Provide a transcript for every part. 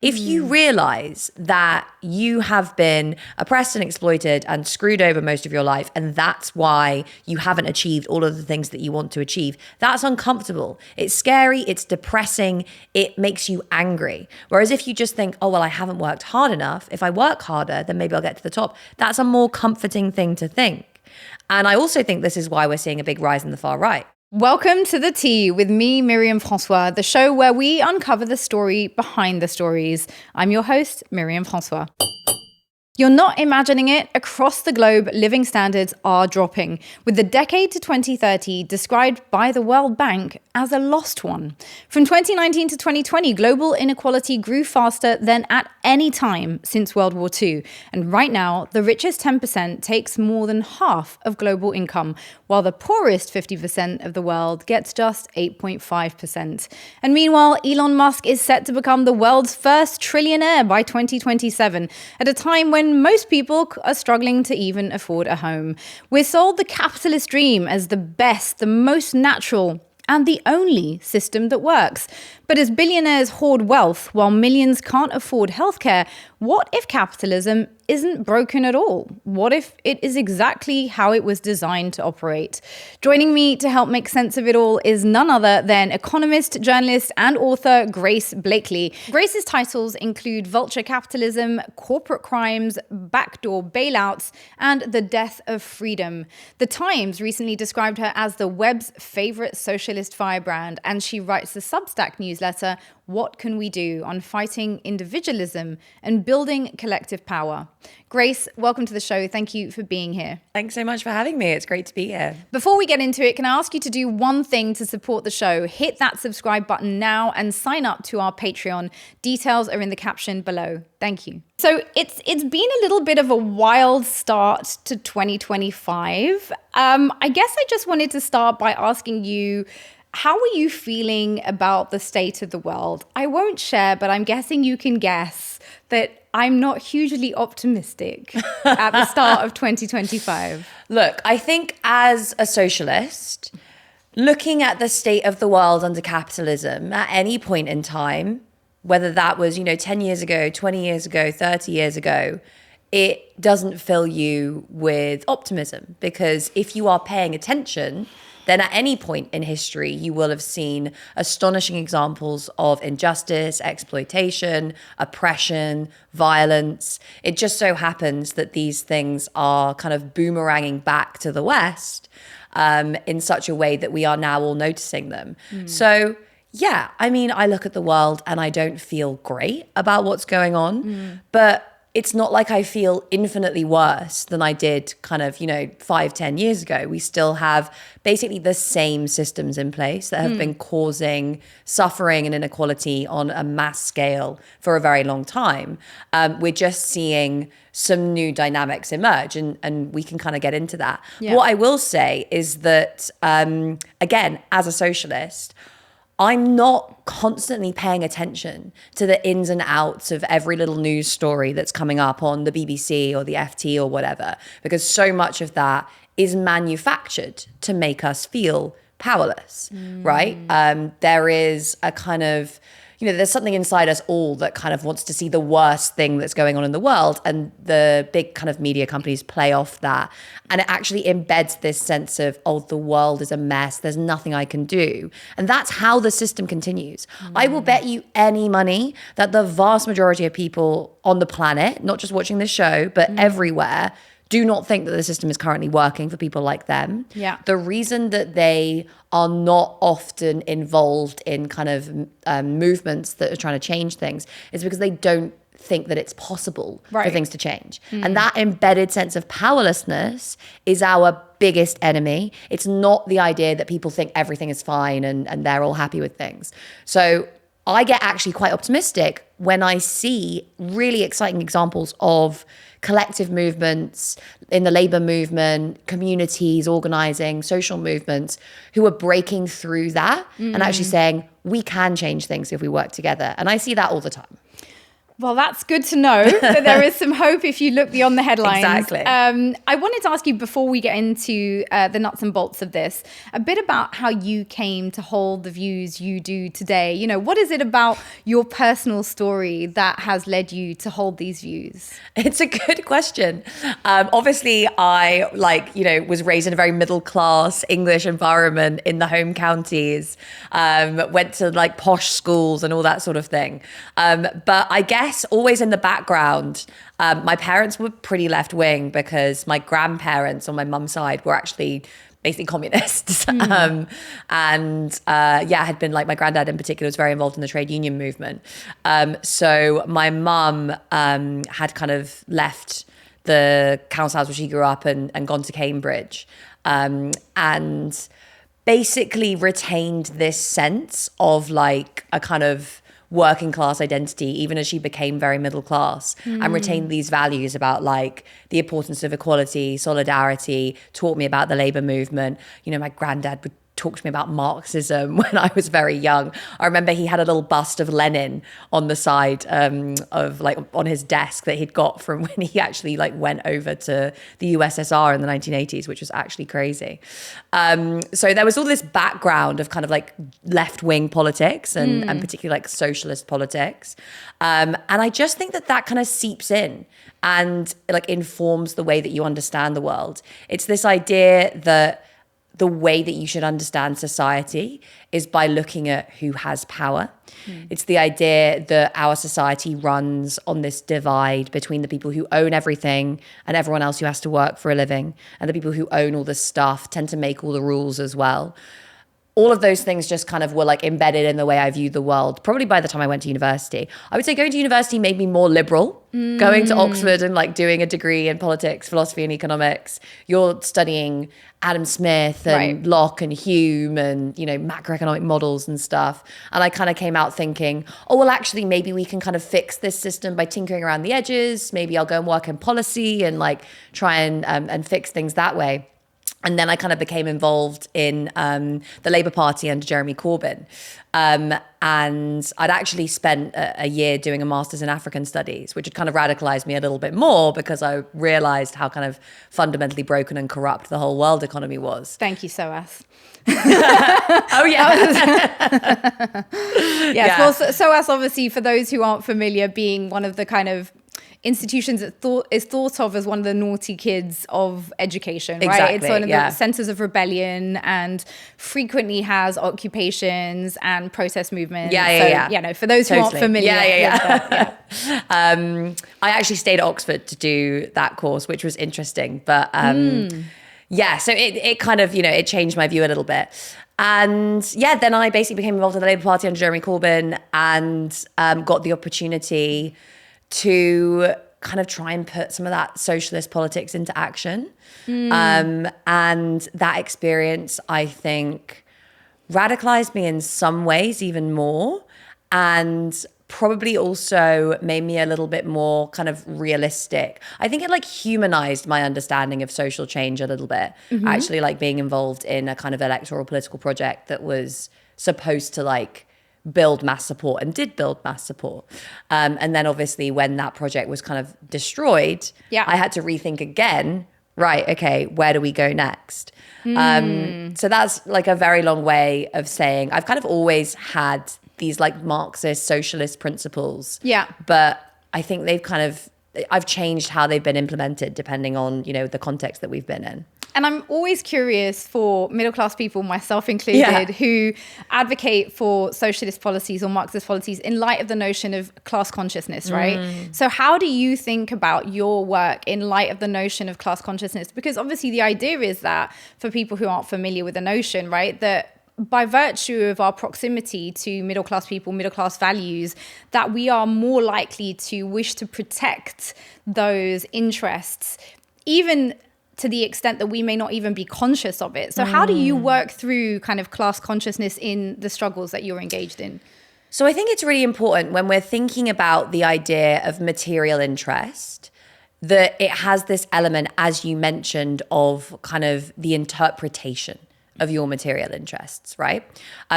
If you realize that you have been oppressed and exploited and screwed over most of your life, and that's why you haven't achieved all of the things that you want to achieve, that's uncomfortable. It's scary, it's depressing, it makes you angry. Whereas if you just think, oh, well, I haven't worked hard enough. If I work harder, then maybe I'll get to the top. That's a more comforting thing to think. And I also think this is why we're seeing a big rise in the far right. Welcome to The Tea with me, Myriam Francois, the show where we uncover the story behind the stories. I'm your host, Myriam Francois. You're not imagining it. Across the globe, living standards are dropping, with the decade to 2030 described by the World Bank as a lost one. From 2019 to 2020, global inequality grew faster than at any time since World War II. And right now, the richest 10% takes more than half of global income, while the poorest 50% of the world gets just 8.5%. And meanwhile, Elon Musk is set to become the world's first trillionaire by 2027, at a time when most people are struggling to even afford a home. We're sold the capitalist dream as the best, the most natural, and the only system that works. But as billionaires hoard wealth while millions can't afford healthcare, what if capitalism isn't broken at all? What if it is exactly how it was designed to operate? Joining me to help make sense of it all is none other than economist, journalist, and author Grace Blakeley. Grace's titles include Vulture Capitalism, Corporate Crimes, Backdoor Bailouts, and The Death of Freedom. The Times recently described her as the web's favorite socialist firebrand, and she writes the Substack newsletter, What Can We Do, on fighting individualism and building collective power. Grace, welcome to the show. Thank you for being here. Thanks so much for having me. It's great to be here. Before we get into it, can I ask you to do one thing to support the show? Hit that subscribe button now and sign up to our Patreon. Details are in the caption below. Thank you. So it's been a little bit of a wild start to 2025. I guess I just wanted to start by asking you, how are you feeling about the state of the world? I won't share, but I'm guessing you can guess that I'm not hugely optimistic at the start of 2025. Look, I think as a socialist, looking at the state of the world under capitalism at any point in time, whether that was, 10 years ago, 20 years ago, 30 years ago, it doesn't fill you with optimism, because if you are paying attention, then at any point in history, you will have seen astonishing examples of injustice, exploitation, oppression, violence. It just so happens that these things are kind of boomeranging back to the West in such a way that we are now all noticing them. So, yeah, I look at the world and I don't feel great about what's going on, but it's not like I feel infinitely worse than I did 5-10 years ago. We still have basically the same systems in place that have been causing suffering and inequality on a mass scale for a very long time. We're just seeing some new dynamics emerge, and we can kind of get into that. Yeah. What I will say is that, again, as a socialist, I'm not constantly paying attention to the ins and outs of every little news story that's coming up on the BBC or the FT or whatever, because so much of that is manufactured to make us feel powerless, right? There is a kind of, there's something inside us all that kind of wants to see the worst thing that's going on in the world, and the big kind of media companies play off that. And it actually embeds this sense of, oh, the world is a mess, there's nothing I can do. And that's how the system continues. I will bet you any money that the vast majority of people on the planet, not just watching this show, but everywhere, do not think that the system is currently working for people like them. Yeah. The reason that they are not often involved in kind of movements that are trying to change things is because they don't think that it's possible for things to change. And that embedded sense of powerlessness is our biggest enemy. It's not the idea that people think everything is fine and they're all happy with things. So I get actually quite optimistic when I see really exciting examples of collective movements in the labor movement, communities organizing, social movements who are breaking through that and actually saying, we can change things if we work together. And I see that all the time. Well, that's good to know that there is some hope if you look beyond the headlines. Exactly. I wanted to ask you, before we get into the nuts and bolts of this, a bit about how you came to hold the views you do today. You know, what is it about your personal story that has led you to hold these views? It's a good question. Obviously, I was raised in a very middle class English environment in the home counties, went to like posh schools and all that sort of thing. But I guess always in the background, my parents were pretty left wing because my grandparents on my mum's side were actually basically communists. Had been like, my granddad in particular was very involved in the trade union movement. So my mum had kind of left the council house where she grew up and gone to Cambridge, and basically retained this sense of like a kind of working class identity, even as she became very middle class, and retained these values about like the importance of equality, solidarity, taught me about the labor movement. You know, my granddad would talk to me about Marxism when I was very young. I remember he had a little bust of Lenin on the side of like on his desk that he'd got from when he actually like went over to the USSR in the 1980s, which was actually crazy. So there was all this background of kind of like left-wing politics and particularly like socialist politics. And I just think that kind of seeps in and like informs the way that you understand the world. It's this idea that the way that you should understand society is by looking at who has power. It's the idea that our society runs on this divide between the people who own everything and everyone else who has to work for a living. And the people who own all the stuff tend to make all the rules as well. All of those things just kind of were like embedded in the way I viewed the world, probably by the time I went to university. I would say going to university made me more liberal. Going to Oxford and like doing a degree in politics, philosophy and economics, you're studying Adam Smith and Locke and Hume and, you know, macroeconomic models and stuff. And I kind of came out thinking, oh, well, actually, maybe we can kind of fix this system by tinkering around the edges. Maybe I'll go and work in policy and like try and fix things that way. And then I kind of became involved in the Labour Party under Jeremy Corbyn. And I'd actually spent a year doing a master's in African studies, which had kind of radicalized me a little bit more because I realized how kind of fundamentally broken and corrupt the whole world economy was. Thank you, SOAS. Oh, yeah. Yes, well, SOAS, obviously, for those who aren't familiar, being one of the kind of institutions that is thought of as one of the naughty kids of education, right? Exactly, it's one of the centers of rebellion and frequently has occupations and protest movements. For those who aren't familiar. I actually stayed at Oxford to do that course, which was interesting. But so it kind of, you know, it changed my view a little bit. And then I basically became involved in the Labour Party under Jeremy Corbyn and got the opportunity to kind of try and put some of that socialist politics into action. And that experience, I think, radicalized me in some ways even more, and probably also made me a little bit more kind of realistic. I think it like humanized my understanding of social change a little bit, actually like being involved in a kind of electoral political project that was supposed to like build mass support and did build mass support. And then obviously when that project was kind of destroyed, I had to rethink again, right, okay, where do we go next? So that's like a very long way of saying I've kind of always had these like Marxist socialist principles. But I think I've changed how they've been implemented depending on, you know, the context that we've been in. And I'm always curious for middle-class people, myself included, who advocate for socialist policies or Marxist policies in light of the notion of class consciousness, right? So how do you think about your work in light of the notion of class consciousness? Because obviously the idea is that for people who aren't familiar with the notion, right, that by virtue of our proximity to middle-class people, middle-class values, that we are more likely to wish to protect those interests, even to the extent that we may not even be conscious of it. So how do you work through kind of class consciousness in the struggles that you're engaged in? So I think it's really important when we're thinking about the idea of material interest, that it has this element, as you mentioned, of kind of the interpretation of your material interests, right?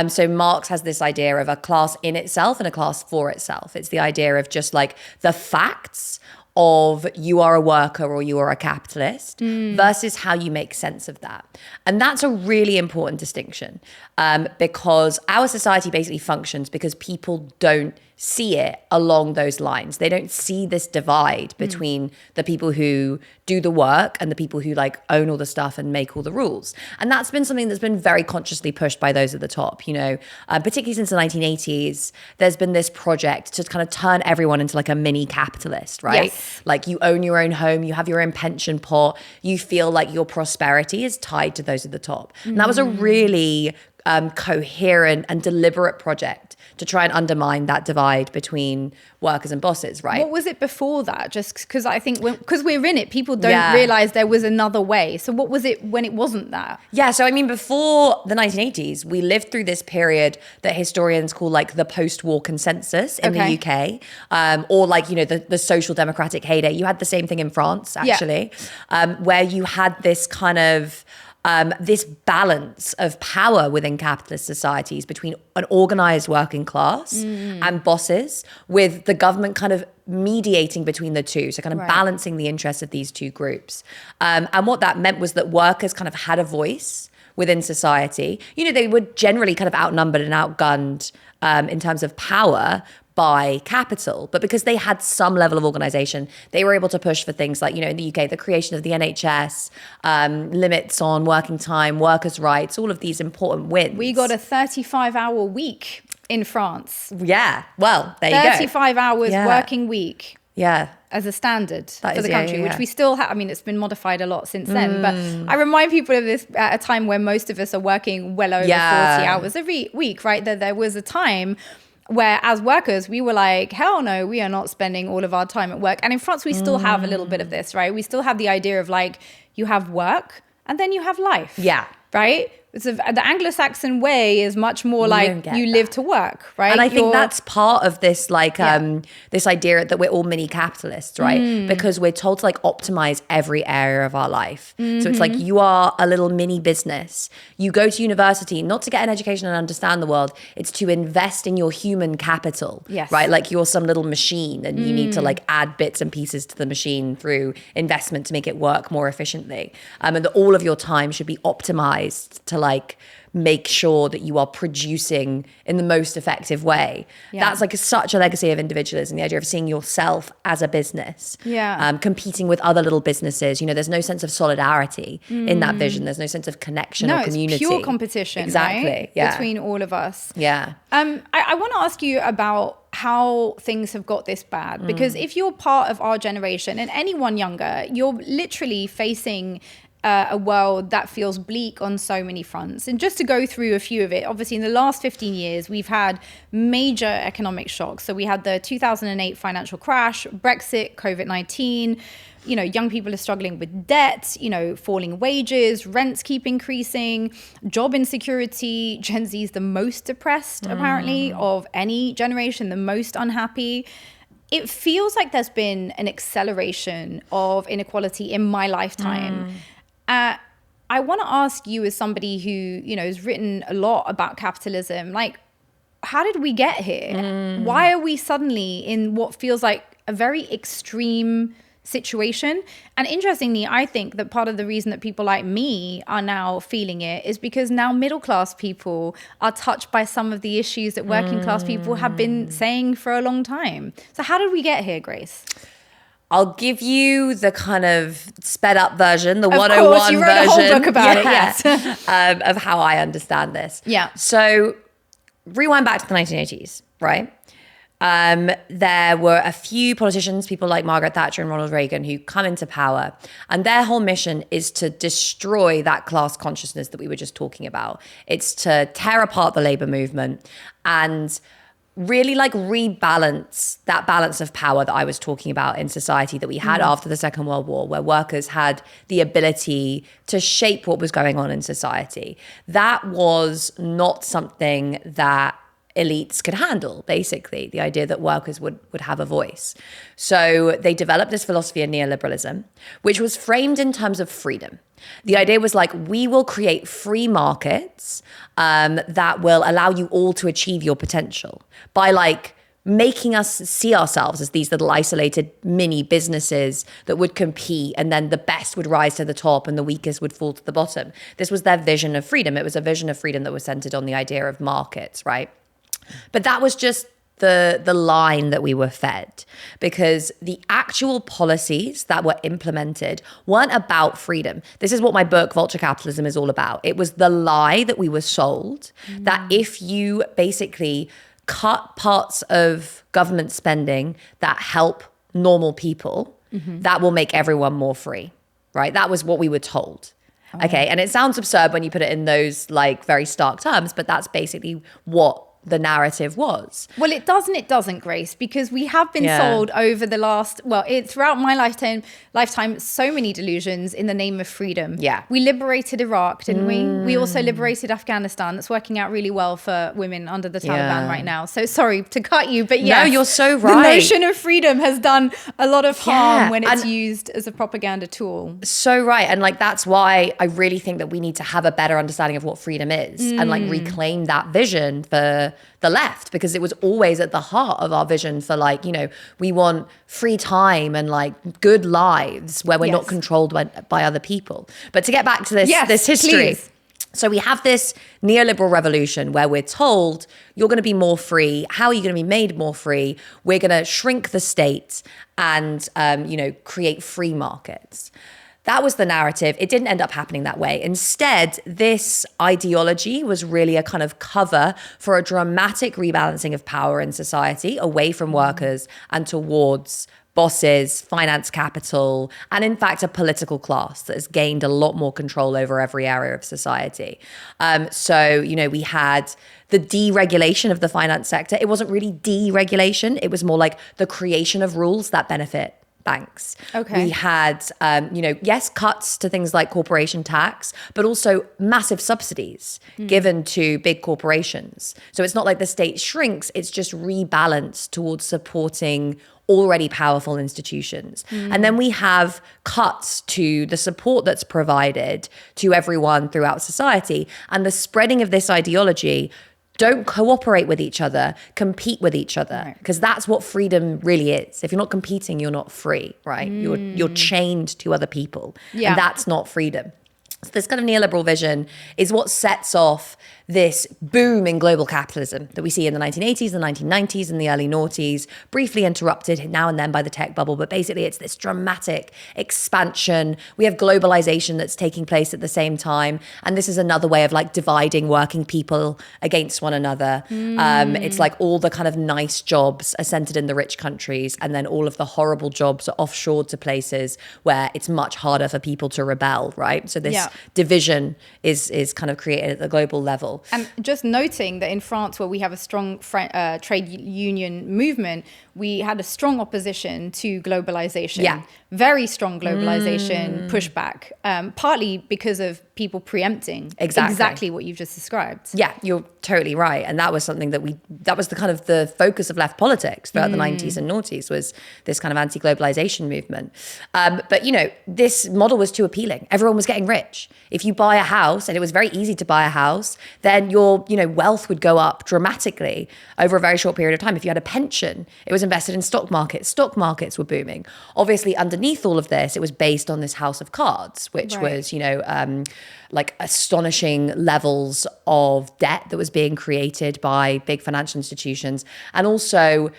So Marx has this idea of a class in itself and a class for itself. It's the idea of just like the facts of you are a worker or you are a capitalist versus how you make sense of that. And that's a really important distinction because our society basically functions because people don't see it along those lines. They don't see this divide between the people who do the work and the people who like own all the stuff and make all the rules. And that's been something that's been very consciously pushed by those at the top, you know, particularly since the 1980s, there's been this project to kind of turn everyone into like a mini capitalist, right? Yes. Like you own your own home, you have your own pension pot, you feel like your prosperity is tied to those at the top. And that was a really coherent and deliberate project to try and undermine that divide between workers and bosses, right? What was it before that? Just because I think because we're in it, people don't realize there was another way. So what was it when it wasn't that? Yeah, so I mean, before the 1980s, we lived through this period that historians call like the post-war consensus in the UK, or like, you know, the social democratic heyday. You had the same thing in France, actually, where you had this kind of this balance of power within capitalist societies between an organized working class and bosses, with the government kind of mediating between the two, so kind of balancing the interests of these two groups. And what that meant was that workers kind of had a voice within society. You know, they were generally kind of outnumbered and outgunned in terms of power by capital, but because they had some level of organization, they were able to push for things like, you know, in the UK, the creation of the NHS, limits on working time, workers' rights, all of these important wins. We got a 35-hour week in France. Yeah, well, there you go. 35 hours working week. Yeah. As a standard That for is, the country, which we still have. I mean, it's been modified a lot since then, but I remind people of this at a time where most of us are working well over 40 hours every week, right? That there was a time where as workers, we were like, hell no, we are not spending all of our time at work. And in France, we still have a little bit of this, right? We still have the idea of like, you have work and then you have life. Yeah. Right? The Anglo-Saxon way is much more like you live to work, right? And I think that's part of this, like, this idea that we're all mini capitalists, right? Because we're told to like optimize every area of our life. So it's like you are a little mini business. You go to university not to get an education and understand the world. It's to invest in your human capital, right? Like you're some little machine and you need to like add bits and pieces to the machine through investment to make it work more efficiently. And that all of your time should be optimized to like make sure that you are producing in the most effective way. That's like such a legacy of individualism, the idea of seeing yourself as a business, competing with other little businesses. You know, there's no sense of solidarity in that vision. There's no sense of connection or community. It's pure competition, right? Between all of us. I want to ask you about how things have got this bad, because if you're part of our generation and anyone younger, you're literally facing a world that feels bleak on so many fronts. And just to go through a few of it, obviously in the last 15 years, we've had major economic shocks. So we had the 2008 financial crash, Brexit, COVID-19, you know, young people are struggling with debt, you know, falling wages, rents keep increasing, job insecurity. Gen Z is the most depressed, apparently, of any generation, the most unhappy. It feels like there's been an acceleration of inequality in my lifetime. I want to ask you, as somebody who, you know, has written a lot about capitalism, like, how did we get here? Why are we suddenly in what feels like a very extreme situation? And interestingly, I think that part of the reason that people like me are now feeling it is because now middle class people are touched by some of the issues that working class people have been saying for a long time. So how did we get here, Grace? I'll give you the kind of sped up version, the of 101 course, you wrote version. a whole book about it, yes. Of how I understand this. Yeah. So rewind back to the 1980s, right? There were a few politicians, people like Margaret Thatcher and Ronald Reagan, who come into power, and their whole mission is to destroy that class consciousness that we were just talking about. It's to tear apart the labor movement and really like rebalance that balance of power that I was talking about in society that we had after the Second World War, where workers had the ability to shape what was going on in society. That was not something that elites could handle, basically, the idea that workers would have a voice. So they developed this philosophy of neoliberalism, which was framed in terms of freedom. The idea was like, we will create free markets that will allow you all to achieve your potential by like making us see ourselves as these little isolated mini businesses that would compete, and then the best would rise to the top and the weakest would fall to the bottom. This was their vision of freedom. It was a vision of freedom that was centered on the idea of markets, right? But that was just the line that we were fed, because the actual policies that were implemented weren't about freedom. This is what my book, Vulture Capitalism, is all about. It was the lie that we were sold, that if you basically cut parts of government spending that help normal people, that will make everyone more free, right? That was what we were told. Okay, and it sounds absurd when you put it in those like very stark terms, but that's basically what the narrative was. Well, it does and it doesn't, Grace, because we have been sold over the last, throughout my lifetime, so many delusions in the name of freedom. Yeah. We liberated Iraq, didn't we? We also liberated Afghanistan. That's working out really well for women under the Taliban right now. So sorry to cut you, but yes. No, you're so right. The notion of freedom has done a lot of harm when it's used as a propaganda tool. So right. And like, that's why I really think that we need to have a better understanding of what freedom is and like reclaim that vision for the left, because it was always at the heart of our vision for like, you know, we want free time and like good lives where we're not controlled by other people. But to get back to this history. Please. So we have this neoliberal revolution where we're told you're going to be more free. How are you going to be made more free? We're going to shrink the state and, create free markets. That was the narrative. It didn't end up happening that way. Instead, this ideology was really a kind of cover for a dramatic rebalancing of power in society away from workers and towards bosses, finance capital, and in fact, a political class that has gained a lot more control over every area of society. We had the deregulation of the finance sector. It wasn't really deregulation. It was more like the creation of rules that benefit banks. Okay. We had, cuts to things like corporation tax, but also massive subsidies given to big corporations. So it's not like the state shrinks, it's just rebalanced towards supporting already powerful institutions. And then we have cuts to the support that's provided to everyone throughout society, and the spreading of this ideology. Don't cooperate with each other, compete with each other, because that's what freedom really is. If you're not competing, you're not free, right? You're chained to other people, and that's not freedom. So this kind of neoliberal vision is what sets off this boom in global capitalism that we see in the 1980s, the 1990s, and the early noughties, briefly interrupted now and then by the tech bubble. But basically, it's this dramatic expansion. We have globalization that's taking place at the same time. And this is another way of like dividing working people against one another. It's like all the kind of nice jobs are centered in the rich countries, and then all of the horrible jobs are offshored to places where it's much harder for people to rebel, right? So this division is kind of created at the global level. And just noting that in France, where we have a strong trade union movement, we had a strong opposition to globalization. Yeah. Very strong globalization pushback, partly because of people preempting exactly what you've just described. Yeah, you're totally right. And that was something that was the kind of the focus of left politics throughout the 90s and noughties, was this kind of anti-globalization movement. But this model was too appealing. Everyone was getting rich. If you buy a house, and it was very easy to buy a house, then your wealth would go up dramatically over a very short period of time. If you had a pension, it was invested in stock markets. Stock markets were booming. Obviously, underneath all of this, it was based on this house of cards, which was, like astonishing levels of debt that was being created by big financial institutions, and also,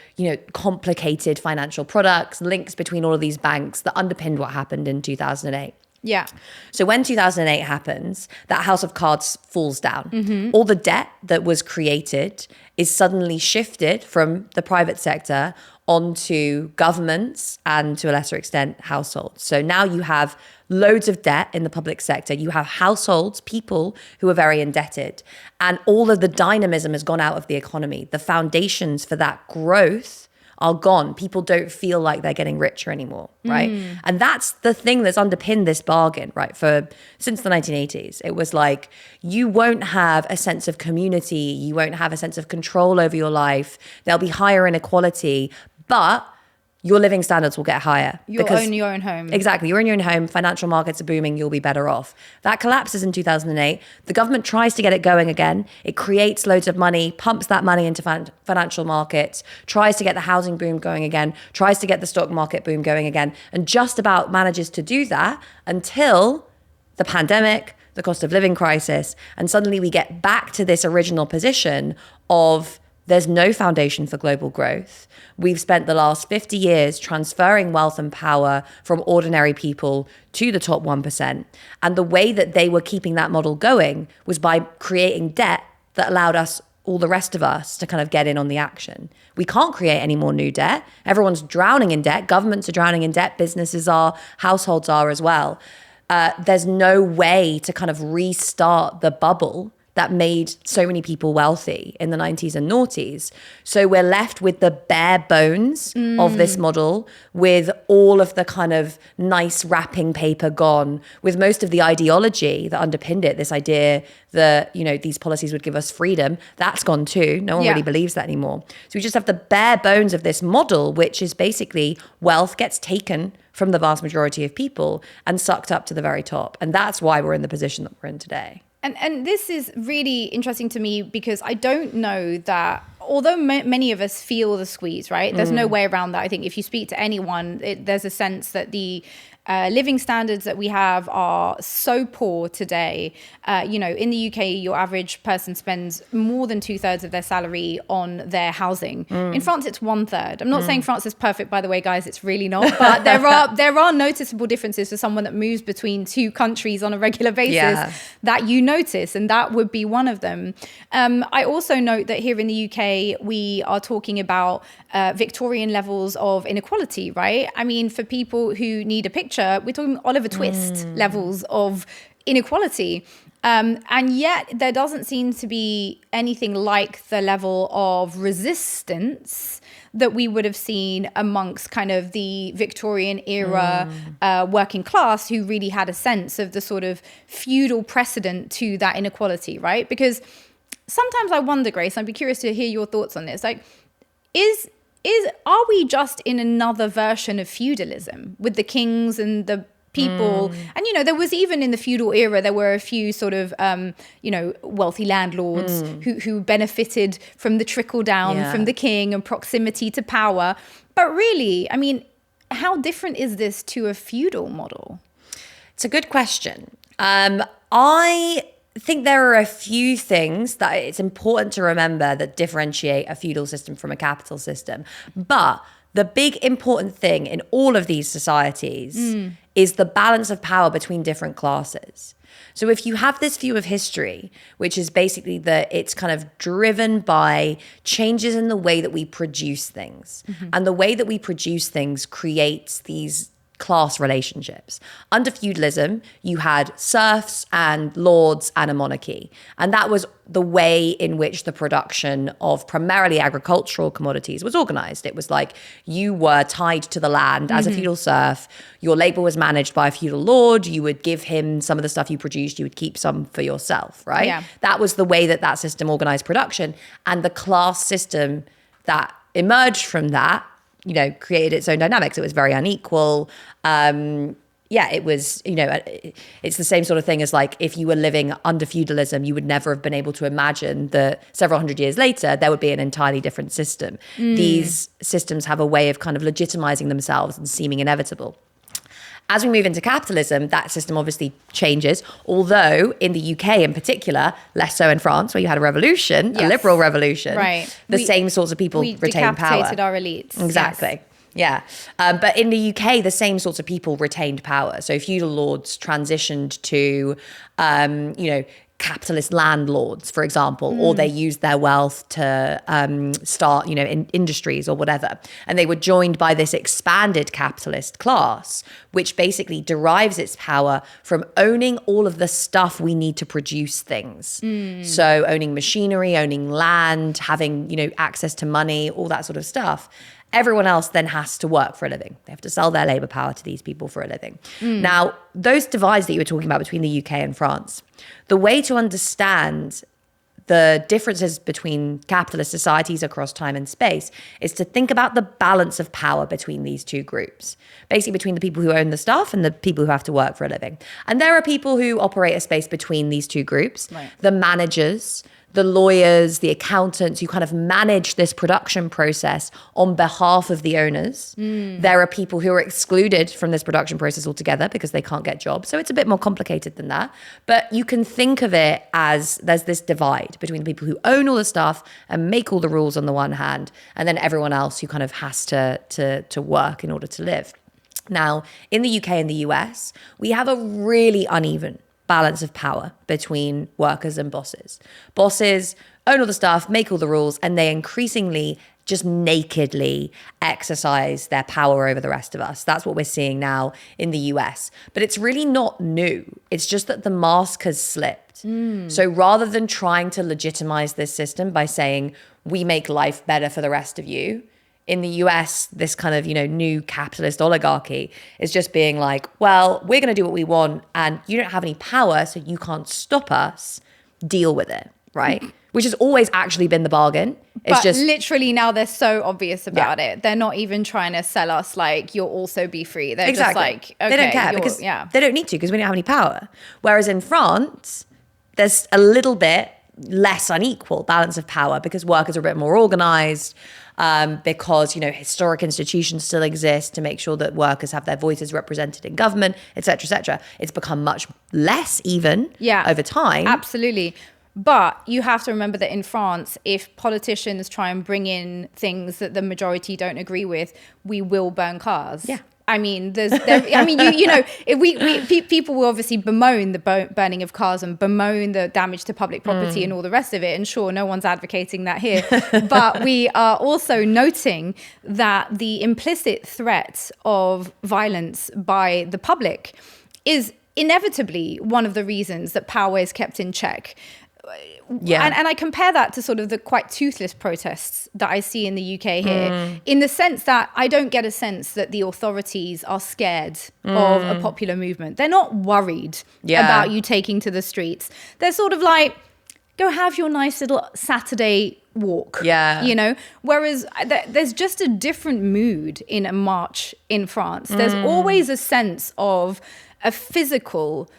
complicated financial products, links between all of these banks that underpinned what happened in 2008. Yeah. So when 2008 happens, that house of cards falls down. All the debt that was created is suddenly shifted from the private sector onto governments and, to a lesser extent, households. So now you have loads of debt in the public sector. You have households, people who are very indebted, and all of the dynamism has gone out of the economy. The foundations for that growth are gone. People don't feel like they're getting richer anymore, right? And that's the thing that's underpinned this bargain, right? Since the 1980s, it was like, you won't have a sense of community, you won't have a sense of control over your life, there'll be higher inequality, but your living standards will get higher. You'll own your own home. Exactly. You're in your own home. Financial markets are booming. You'll be better off. That collapses in 2008. The government tries to get it going again. It creates loads of money, pumps that money into financial markets, tries to get the housing boom going again, tries to get the stock market boom going again, and just about manages to do that until the pandemic, the cost of living crisis, and suddenly we get back to this original position of there's no foundation for global growth. We've spent the last 50 years transferring wealth and power from ordinary people to the top 1%. And the way that they were keeping that model going was by creating debt that allowed us, all the rest of us, to kind of get in on the action. We can't create any more new debt. Everyone's drowning in debt. Governments are drowning in debt. Businesses are, households are as well. There's no way to kind of restart the bubble that made so many people wealthy in the 90s and noughties. So we're left with the bare bones of this model, with all of the kind of nice wrapping paper gone, with most of the ideology that underpinned it, this idea that, you know, these policies would give us freedom, that's gone too. No one really believes that anymore. So we just have the bare bones of this model, which is basically wealth gets taken from the vast majority of people and sucked up to the very top. And that's why we're in the position that we're in today. And this is really interesting to me, because I don't know that, although many of us feel the squeeze, right? There's no way around that. I think if you speak to anyone, there's a sense that the living standards that we have are so poor today. You know, in the UK, your average person spends more than 2/3 of their salary on their housing. In France, it's 1/3. I'm not saying France is perfect, by the way, guys. It's really not. But there are noticeable differences for someone that moves between two countries on a regular basis that you notice, and that would be one of them. I also note that here in the UK, we are talking about Victorian levels of inequality, right? I mean, for people who need a picture, we're talking Oliver Twist levels of inequality. And yet there doesn't seem to be anything like the level of resistance that we would have seen amongst kind of the Victorian era working class, who really had a sense of the sort of feudal precedent to that inequality, right? Because sometimes I wonder, Grace, I'd be curious to hear your thoughts on this. Like, are we just in another version of feudalism with the kings and the people? And, you know, there was, even in the feudal era, there were a few sort of, you know, wealthy landlords who benefited from the trickle down from the king and proximity to power. But really, I mean, how different is this to a feudal model? It's a good question. I think there are a few things that it's important to remember that differentiate a feudal system from a capital system. But the big important thing in all of these societies is the balance of power between different classes. So if you have this view of history, which is basically that it's kind of driven by changes in the way that we produce things, and the way that we produce things creates these class relationships. Under feudalism, you had serfs and lords and a monarchy. And that was the way in which the production of primarily agricultural commodities was organized. It was like you were tied to the land as a feudal serf. Your labor was managed by a feudal lord. You would give him some of the stuff you produced. You would keep some for yourself, right? Yeah. That was the way that that system organized production. And the class system that emerged from that, you know, created its own dynamics. It was very unequal. It was, you know, it's the same sort of thing as like if you were living under feudalism, you would never have been able to imagine that several hundred years later, there would be an entirely different system. These systems have a way of kind of legitimizing themselves and seeming inevitable. As we move into capitalism, that system obviously changes, although in the UK in particular, less so in France, where you had a revolution, a liberal revolution, the same sorts of people retain power. We decapitated our elites. Exactly. Yes. But in the UK, the same sorts of people retained power. So feudal lords transitioned to, you know, capitalist landlords, for example, or they used their wealth to start, you know, in industries or whatever. And they were joined by this expanded capitalist class, which basically derives its power from owning all of the stuff we need to produce things. So owning machinery, owning land, having, you know, access to money, all that sort of stuff. everyone else then has to work for a living. They have to sell their labor power to these people for a living. Now, those divides that you were talking about between the UK and France, the way to understand the differences between capitalist societies across time and space is to think about the balance of power between these two groups, basically between the people who own the stuff and the people who have to work for a living. And there are people who operate a space between these two groups, the managers, the lawyers, the accountants who kind of manage this production process on behalf of the owners. There are people who are excluded from this production process altogether because they can't get jobs. So it's a bit more complicated than that. But you can think of it as there's this divide between the people who own all the stuff and make all the rules on the one hand, and then everyone else who kind of has to work in order to live. Now, in the UK and the US, we have a really uneven balance of power between workers and bosses. Bosses own all the stuff, make all the rules, and they increasingly just nakedly exercise their power over the rest of us. That's what we're seeing now in the US. But it's really not new. It's just that the mask has slipped. So rather than trying to legitimize this system by saying, we make life better for the rest of you, in the US, this kind of, new capitalist oligarchy is just being like, well, we're going to do what we want and you don't have any power, so you can't stop us. Deal with it, right? Which has always actually been the bargain. It's but just literally now they're so obvious about it. They're not even trying to sell us like, you'll also be free. They're just like, okay, they don't care because they don't need to because we don't have any power. Whereas in France, there's a little bit less unequal balance of power because workers are a bit more organized, because historic institutions still exist to make sure that workers have their voices represented in government, etc., etc. It's become much less even over time. Absolutely. But you have to remember that in France, if politicians try and bring in things that the majority don't agree with, we will burn cars. Yeah. I mean, people will obviously bemoan the burning of cars and bemoan the damage to public property and all the rest of it. And sure, no one's advocating that here. But we are also noting that the implicit threat of violence by the public is inevitably one of the reasons that power is kept in check. Yeah. And I compare that to sort of the quite toothless protests that I see in the UK here, in the sense that I don't get a sense that the authorities are scared of a popular movement. They're not worried about you taking to the streets. They're sort of like, go have your nice little Saturday walk. Whereas there's just a different mood in a march in France. There's always a sense of a physical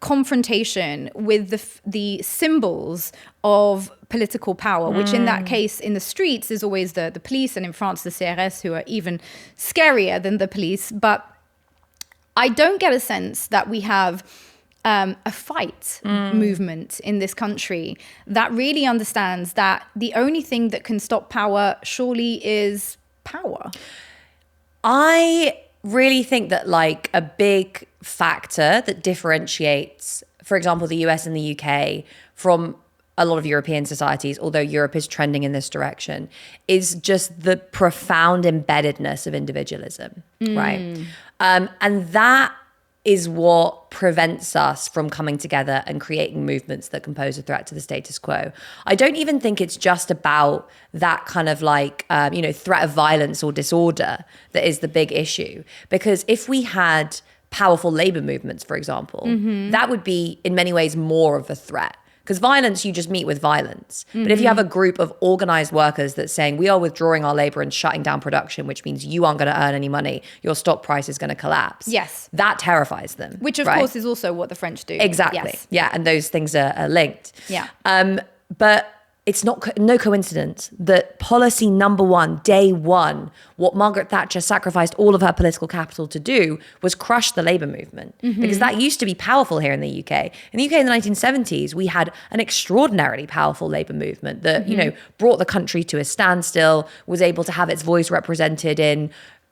confrontation with the symbols of political power, which in that case in the streets is always the police, and in France the CRS, who are even scarier than the police. But I don't get a sense that we have a fight movement in this country that really understands that the only thing that can stop power surely is power. I really think that like a big factor that differentiates, for example, the US and the UK from a lot of European societies, although Europe is trending in this direction, is just the profound embeddedness of individualism, right? And that is what prevents us from coming together and creating movements that can pose a threat to the status quo. I don't even think it's just about that kind of like, threat of violence or disorder that is the big issue. Because if we had powerful labor movements, for example, that would be in many ways more of a threat. Because violence, you just meet with violence. But if you have a group of organized workers that's saying, we are withdrawing our labor and shutting down production, which means you aren't going to earn any money, your stock price is going to collapse. Yes. That terrifies them. Which, of course, is also what the French do. Exactly. Yes. Yeah, and those things are linked. Yeah. But it's no coincidence that policy number one, day one, what Margaret Thatcher sacrificed all of her political capital to do was crush the labour movement. Because that used to be powerful here in the UK. In the UK in the 1970s, we had an extraordinarily powerful labour movement that, brought the country to a standstill, was able to have its voice represented in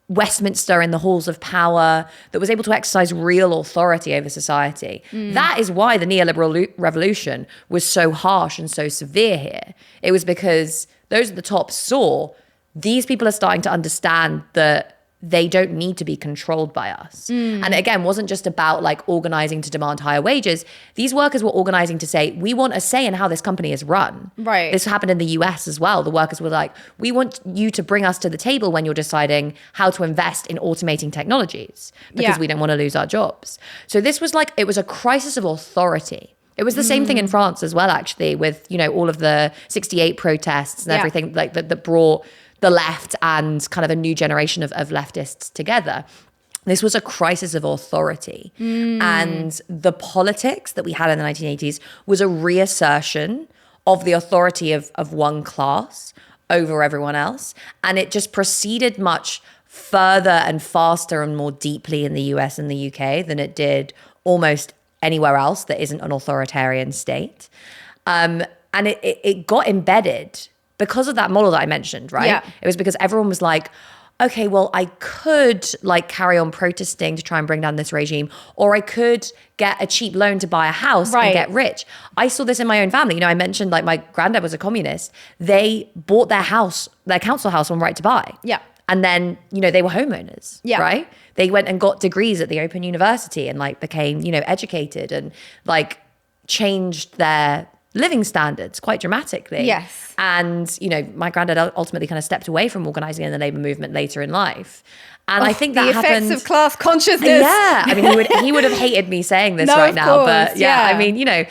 Westminster in the halls of power, that was able to exercise real authority over society. That is why the neoliberal revolution was so harsh and so severe here. It was because those at the top saw these people are starting to understand that they don't need to be controlled by us. And again, wasn't just about like organizing to demand higher wages. These workers were organizing to say, we want a say in how this company is run. Right. This happened in the US as well. The workers were like, we want you to bring us to the table when you're deciding how to invest in automating technologies because we don't want to lose our jobs. So this was like, it was a crisis of authority. It was the same thing in France as well, actually, with, you know, all of the 68 protests and everything like that brought the left and kind of a new generation of leftists together. This was a crisis of authority. And the politics that we had in the 1980s was a reassertion of the authority of one class over everyone else. And it just proceeded much further and faster and more deeply in the US and the UK than it did almost anywhere else that isn't an authoritarian state. And it got embedded because of that model that I mentioned, right? Yeah. It was because everyone was like, okay, well, I could like carry on protesting to try and bring down this regime, or I could get a cheap loan to buy a house and get rich. I saw this in my own family. You know, I mentioned like my granddad was a communist. They bought their house, their council house on Right to Buy. Yeah. And then, you know, they were homeowners, right? They went and got degrees at the Open University and like became, you know, educated and like changed their living standards quite dramatically. Yes. And, you know, my granddad ultimately kind of stepped away from organizing in the labor movement later in life. And I think that the happened. effects of class consciousness. Yeah. I mean, he would have hated me saying this right now. Course, but I mean, you know,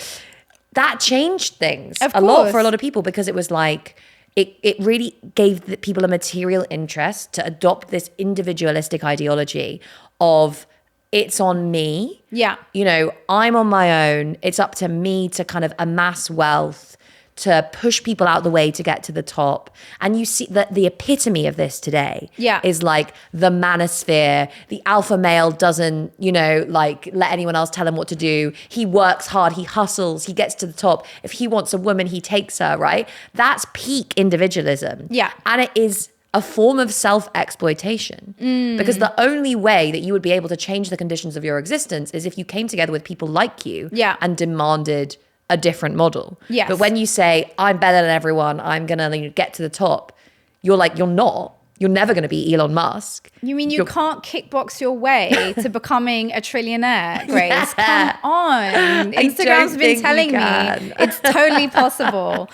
that changed things a lot for a lot of people because it was like, it really gave the people a material interest to adopt this individualistic ideology of it's on me. Yeah. You know, I'm on my own. It's up to me to kind of amass wealth, to push people out the way to get to the top. And you see that the epitome of this today is like the manosphere. The alpha male doesn't, you know, like let anyone else tell him what to do. He works hard, he hustles, he gets to the top. If he wants a woman, he takes her, right? That's peak individualism. Yeah. And it is a form of self-exploitation because the only way that you would be able to change the conditions of your existence is if you came together with people like you and demanded a different model. Yes. But when you say, I'm better than everyone, I'm going to get to the top, you're like, you're not. You're never going to be Elon Musk. You mean you can't kickbox your way to becoming a trillionaire, Grace? Come on. Instagram's been telling me it's totally possible.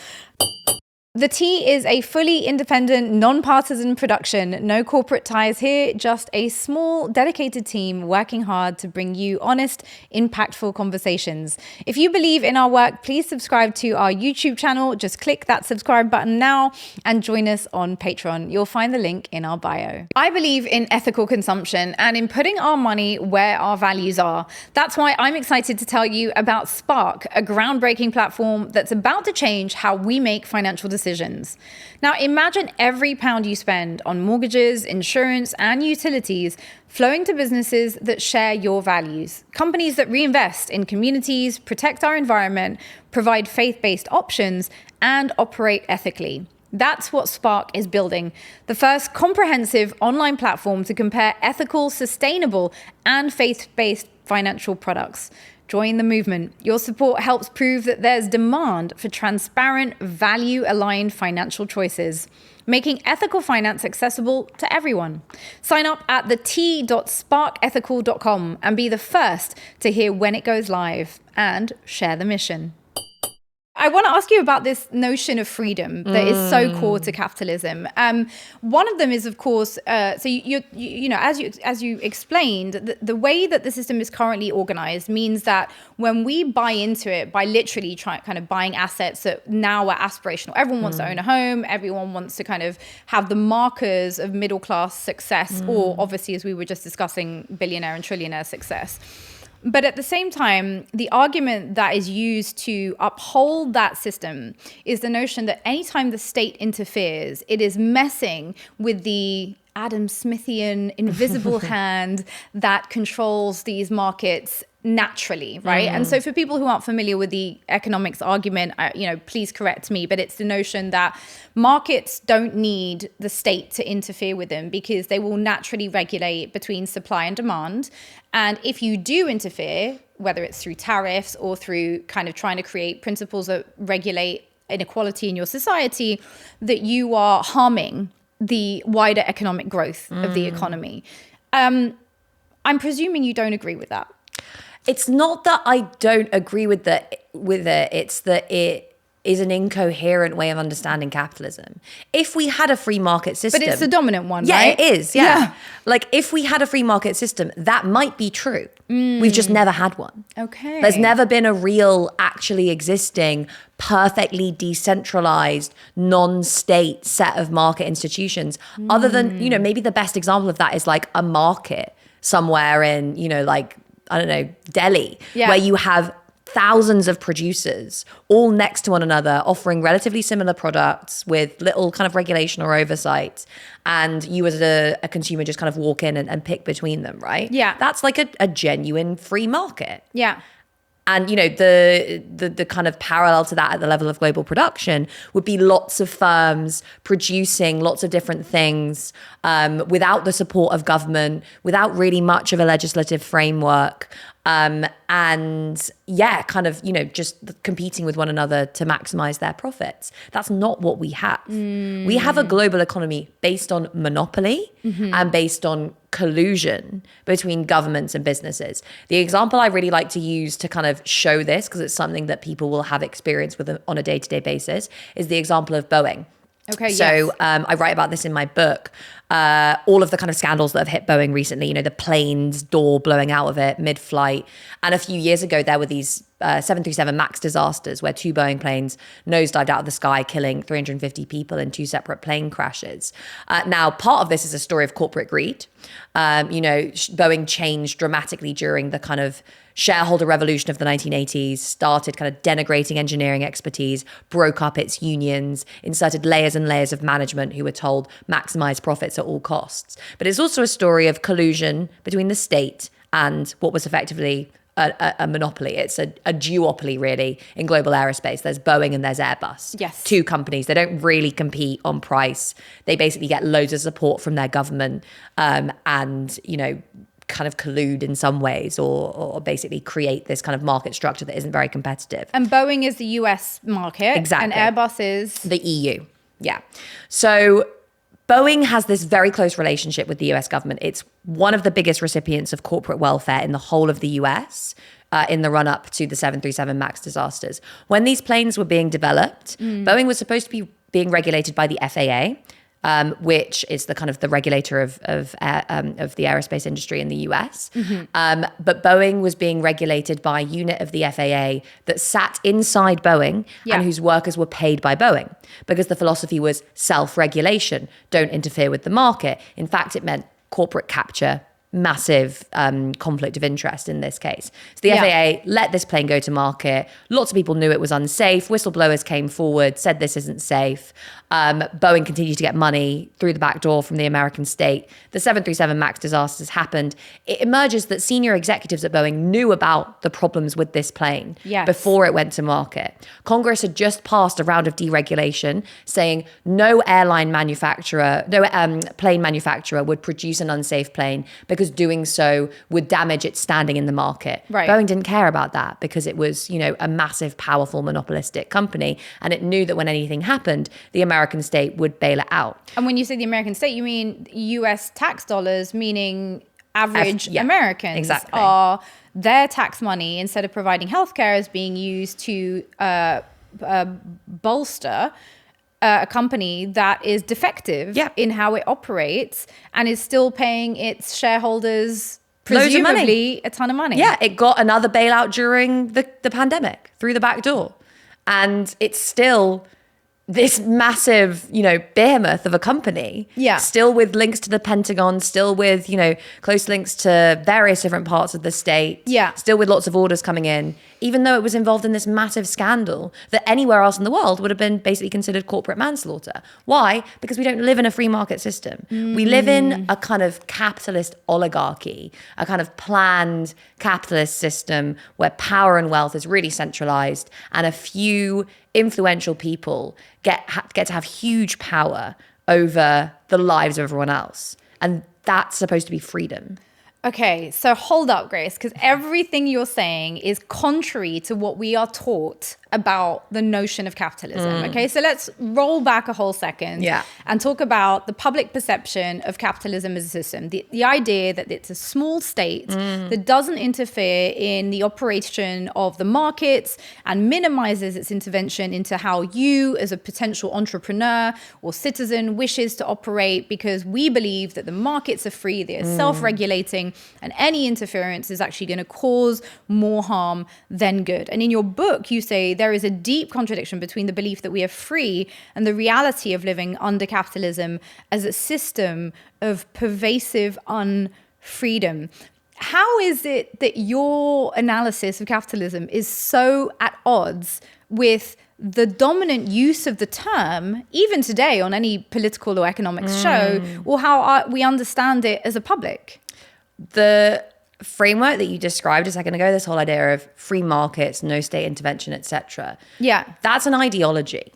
The Tea is a fully independent, non-partisan production. No corporate ties here, just a small, dedicated team working hard to bring you honest, impactful conversations. If you believe in our work, please subscribe to our YouTube channel. Just click that subscribe button now and join us on Patreon. You'll find the link in our bio. I believe in ethical consumption and in putting our money where our values are. That's why I'm excited to tell you about Spark, a groundbreaking platform that's about to change how we make financial decisions. Now, imagine every pound you spend on mortgages, insurance, and utilities flowing to businesses that share your values. Companies that reinvest in communities, protect our environment, provide faith-based options, and operate ethically. That's what Spark is building, the first comprehensive online platform to compare ethical, sustainable, and faith-based financial products. Join the movement. Your support helps prove that there's demand for transparent, value-aligned financial choices, making ethical finance accessible to everyone. Sign up at t.sparkethical.com and be the first to hear when it goes live and share the mission. I want to ask you about this notion of freedom that is so core to capitalism. One of them is, of course, so you know, as you explained, the way that the system is currently organized means that when we buy into it by literally kind of buying assets that now are aspirational, everyone wants to own a home, everyone wants to kind of have the markers of middle class success, or obviously, as we were just discussing, billionaire and trillionaire success. But at the same time, the argument that is used to uphold that system is the notion that anytime the state interferes, it is messing with the Adam Smithian invisible hand that controls these markets naturally, right? And so for people who aren't familiar with the economics argument, please correct me, but it's the notion that markets don't need the state to interfere with them because they will naturally regulate between supply and demand. And if you do interfere, whether it's through tariffs or through kind of trying to create principles that regulate inequality in your society, that you are harming the wider economic growth of the economy. I'm presuming you don't agree with that. It's not that I don't agree with it. It's that it is an incoherent way of understanding capitalism. If we had a free market system... But it's the dominant one, yeah, right? Yeah, it is, yeah. Like, if we had a free market system, that might be true. We've just never had one. Okay. There's never been a real, actually existing, perfectly decentralized, non-state set of market institutions. Other than, maybe the best example of that is like a market somewhere in, like, I don't know, Delhi, where you have thousands of producers all next to one another offering relatively similar products with little kind of regulation or oversight, and you as a consumer just kind of walk in and pick between them, right? Yeah. That's like a genuine free market. Yeah. And, the kind of parallel to that at the level of global production would be lots of firms producing lots of different things without the support of government, without really much of a legislative framework. Just competing with one another to maximize their profits. That's not what we have. We have a global economy based on monopoly and based on collusion between governments and businesses. The example I really like to use to kind of show this, because it's something that people will have experience with on a day-to-day basis, is the example of Boeing. Okay. So I write about this in my book. All of the kind of scandals that have hit Boeing recently, the plane's door blowing out of it mid-flight. And a few years ago, there were these 737 MAX disasters where 2 Boeing planes nosedived out of the sky, killing 350 people in 2 separate plane crashes. Now, part of this is a story of corporate greed. Boeing changed dramatically during the kind of shareholder revolution of the 1980s, started kind of denigrating engineering expertise, broke up its unions, inserted layers and layers of management who were told maximize profits at all costs. But it's also a story of collusion between the state and what was effectively a monopoly. It's a duopoly, really, in global aerospace. There's Boeing and there's Airbus. Yes. 2 companies. They don't really compete on price. They basically get loads of support from their government and, kind of collude in some ways or basically create this kind of market structure that isn't very competitive. And Boeing is the US market. Exactly. And Airbus is... the EU. Yeah. So Boeing has this very close relationship with the US government. It's one of the biggest recipients of corporate welfare in the whole of the US in the run-up to the 737 MAX disasters. When these planes were being developed, Boeing was supposed to be being regulated by the FAA, which is the kind of the regulator of the aerospace industry in the US. But Boeing was being regulated by a unit of the FAA that sat inside Boeing and whose workers were paid by Boeing, because the philosophy was self-regulation, don't interfere with the market. In fact, it meant corporate capture, massive conflict of interest in this case. So the FAA let this plane go to market. Lots of people knew it was unsafe. Whistleblowers came forward, said this isn't safe. Boeing continued to get money through the back door from the American state. The 737 MAX disasters happened. It emerges that senior executives at Boeing knew about the problems with this plane before it went to market. Congress had just passed a round of deregulation saying no plane manufacturer would produce an unsafe plane because doing so would damage its standing in the market. Right. Boeing didn't care about that because it was, a massive, powerful, monopolistic company. And it knew that when anything happened, the American state would bail it out. And when you say the American state, you mean US tax dollars, meaning average Americans. Exactly. Are their tax money, instead of providing healthcare, is being used to bolster a company that is defective in how it operates and is still paying its shareholders presumably a ton of money. Yeah, it got another bailout during the pandemic through the back door. And it's still this massive, behemoth of a company, still with links to the Pentagon, still with, close links to various different parts of the state, still with lots of orders coming in, even though it was involved in this massive scandal that anywhere else in the world would have been basically considered corporate manslaughter. Why? Because we don't live in a free market system. We live in a kind of capitalist oligarchy, a kind of planned capitalist system where power and wealth is really centralized and a few influential people get to have huge power over the lives of everyone else. And that's supposed to be freedom. Okay, so hold up, Grace, because everything you're saying is contrary to what we are taught about the notion of capitalism. Okay, so let's roll back a whole second and talk about the public perception of capitalism as a system. The idea that it's a small state that doesn't interfere in the operation of the markets and minimizes its intervention into how you as a potential entrepreneur or citizen wishes to operate, because we believe that the markets are free, they're self-regulating, and any interference is actually going to cause more harm than good. And in your book, you say there is a deep contradiction between the belief that we are free and the reality of living under capitalism as a system of pervasive unfreedom. How is it that your analysis of capitalism is so at odds with the dominant use of the term, even today on any political or economics show, or how we understand it as a public? The framework that you described a second ago, this whole idea of free markets, no state intervention, etc. That's an ideology,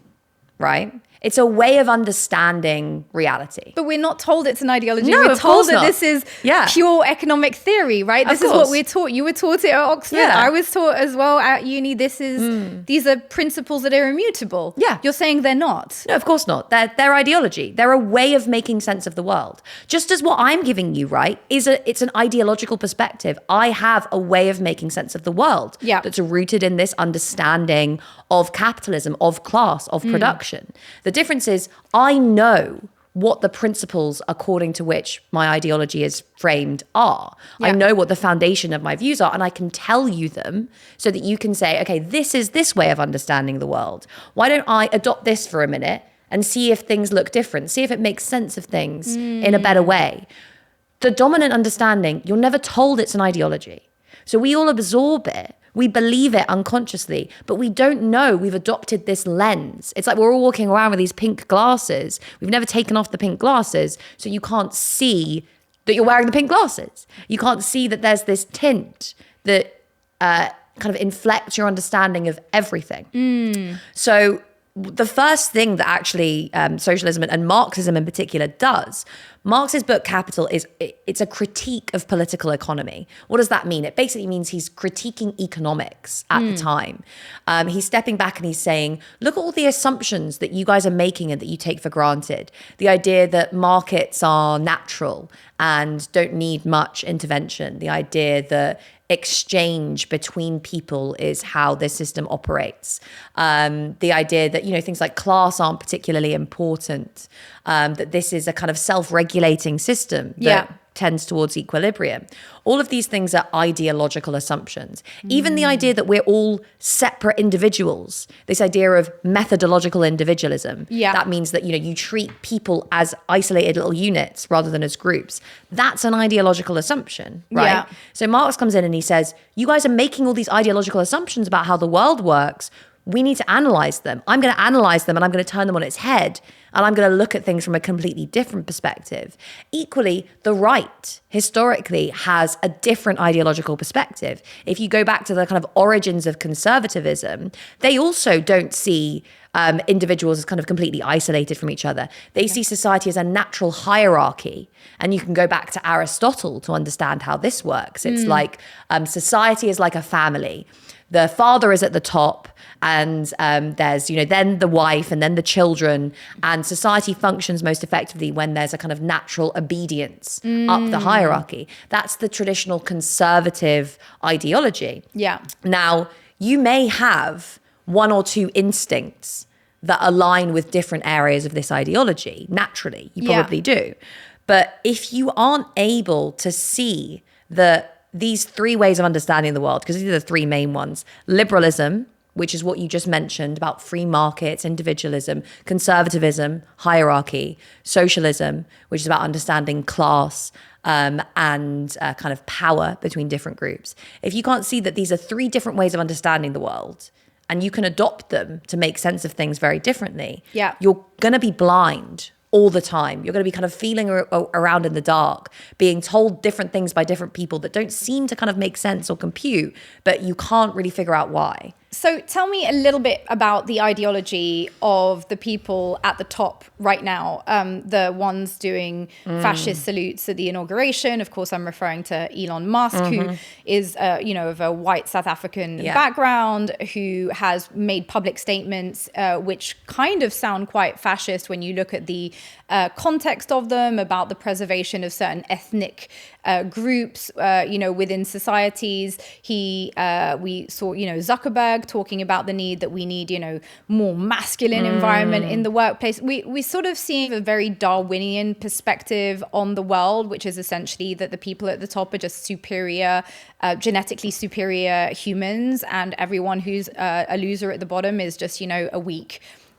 right? It's a way of understanding reality. But we're not told it's an ideology. No, we're of told course that not. This is pure economic theory, right? This is what we're taught. You were taught it at Oxford. I was taught as well at uni. These are principles that are immutable. You're saying they're not. No, of course not. They're ideology. They're a way of making sense of the world. Just as what I'm giving you, right, it's an ideological perspective. I have a way of making sense of the world that's rooted in this understanding of capitalism, of class, of production. The difference is I know what the principles according to which my ideology is framed are. I know what the foundation of my views are, and I can tell you them so that you can say, okay, this is this way of understanding the world. Why don't I adopt this for a minute and see if things look different, see if it makes sense of things in a better way. The dominant understanding, you're never told it's an ideology. So we all absorb it. We believe it unconsciously, but we don't know we've adopted this lens. It's like we're all walking around with these pink glasses. We've never taken off the pink glasses, so you can't see that you're wearing the pink glasses. You can't see that there's this tint that kind of inflects your understanding of everything. So the first thing that actually socialism and Marxism in particular does, Marx's book Capital it's a critique of political economy. What does that mean? It basically means he's critiquing economics at the time. He's stepping back and he's saying, look at all the assumptions that you guys are making and that you take for granted. The idea that markets are natural and don't need much intervention. The idea that exchange between people is how this system operates. The idea that, things like class aren't particularly important, that this is a kind of self-regulating system that tends towards equilibrium. All of these things are ideological assumptions. Even the idea that we're all separate individuals, this idea of methodological individualism, that means that, you treat people as isolated little units rather than as groups. That's an ideological assumption, right? So Marx comes in and he says, you guys are making all these ideological assumptions about how the world works. We need to analyze them. I'm going to analyze them and I'm going to turn them on its head. And I'm going to look at things from a completely different perspective. Equally, the right historically has a different ideological perspective. If you go back to the kind of origins of conservatism, they also don't see individuals as kind of completely isolated from each other. They see society as a natural hierarchy. And you can go back to Aristotle to understand how this works. It's like society is like a family. The father is at the top, and there's, then the wife and then the children, and society functions most effectively when there's a kind of natural obedience up the hierarchy. That's the traditional conservative ideology. Now, you may have one or two instincts that align with different areas of this ideology. Naturally, you probably do. But if you aren't able to see these three ways of understanding the world, because these are the three main ones: liberalism, which is what you just mentioned about free markets, individualism; conservatism, hierarchy; socialism, which is about understanding class and kind of power between different groups. If you can't see that these are three different ways of understanding the world, and you can adopt them to make sense of things very differently, you're going to be blind all the time. You're going to be kind of feeling around in the dark, being told different things by different people that don't seem to kind of make sense or compute, but you can't really figure out why. So tell me a little bit about the ideology of the people at the top right now, the ones doing fascist salutes at the inauguration. Of course, I'm referring to Elon Musk, who is, of a white South African background, who has made public statements which kind of sound quite fascist when you look at the context of them, about the preservation of certain ethnic groups, within societies. We saw, Zuckerberg talking about the need that we need, more masculine environment in the workplace. We sort of see a very Darwinian perspective on the world, which is essentially that the people at the top are just superior, genetically superior humans, and everyone who's a loser at the bottom is just,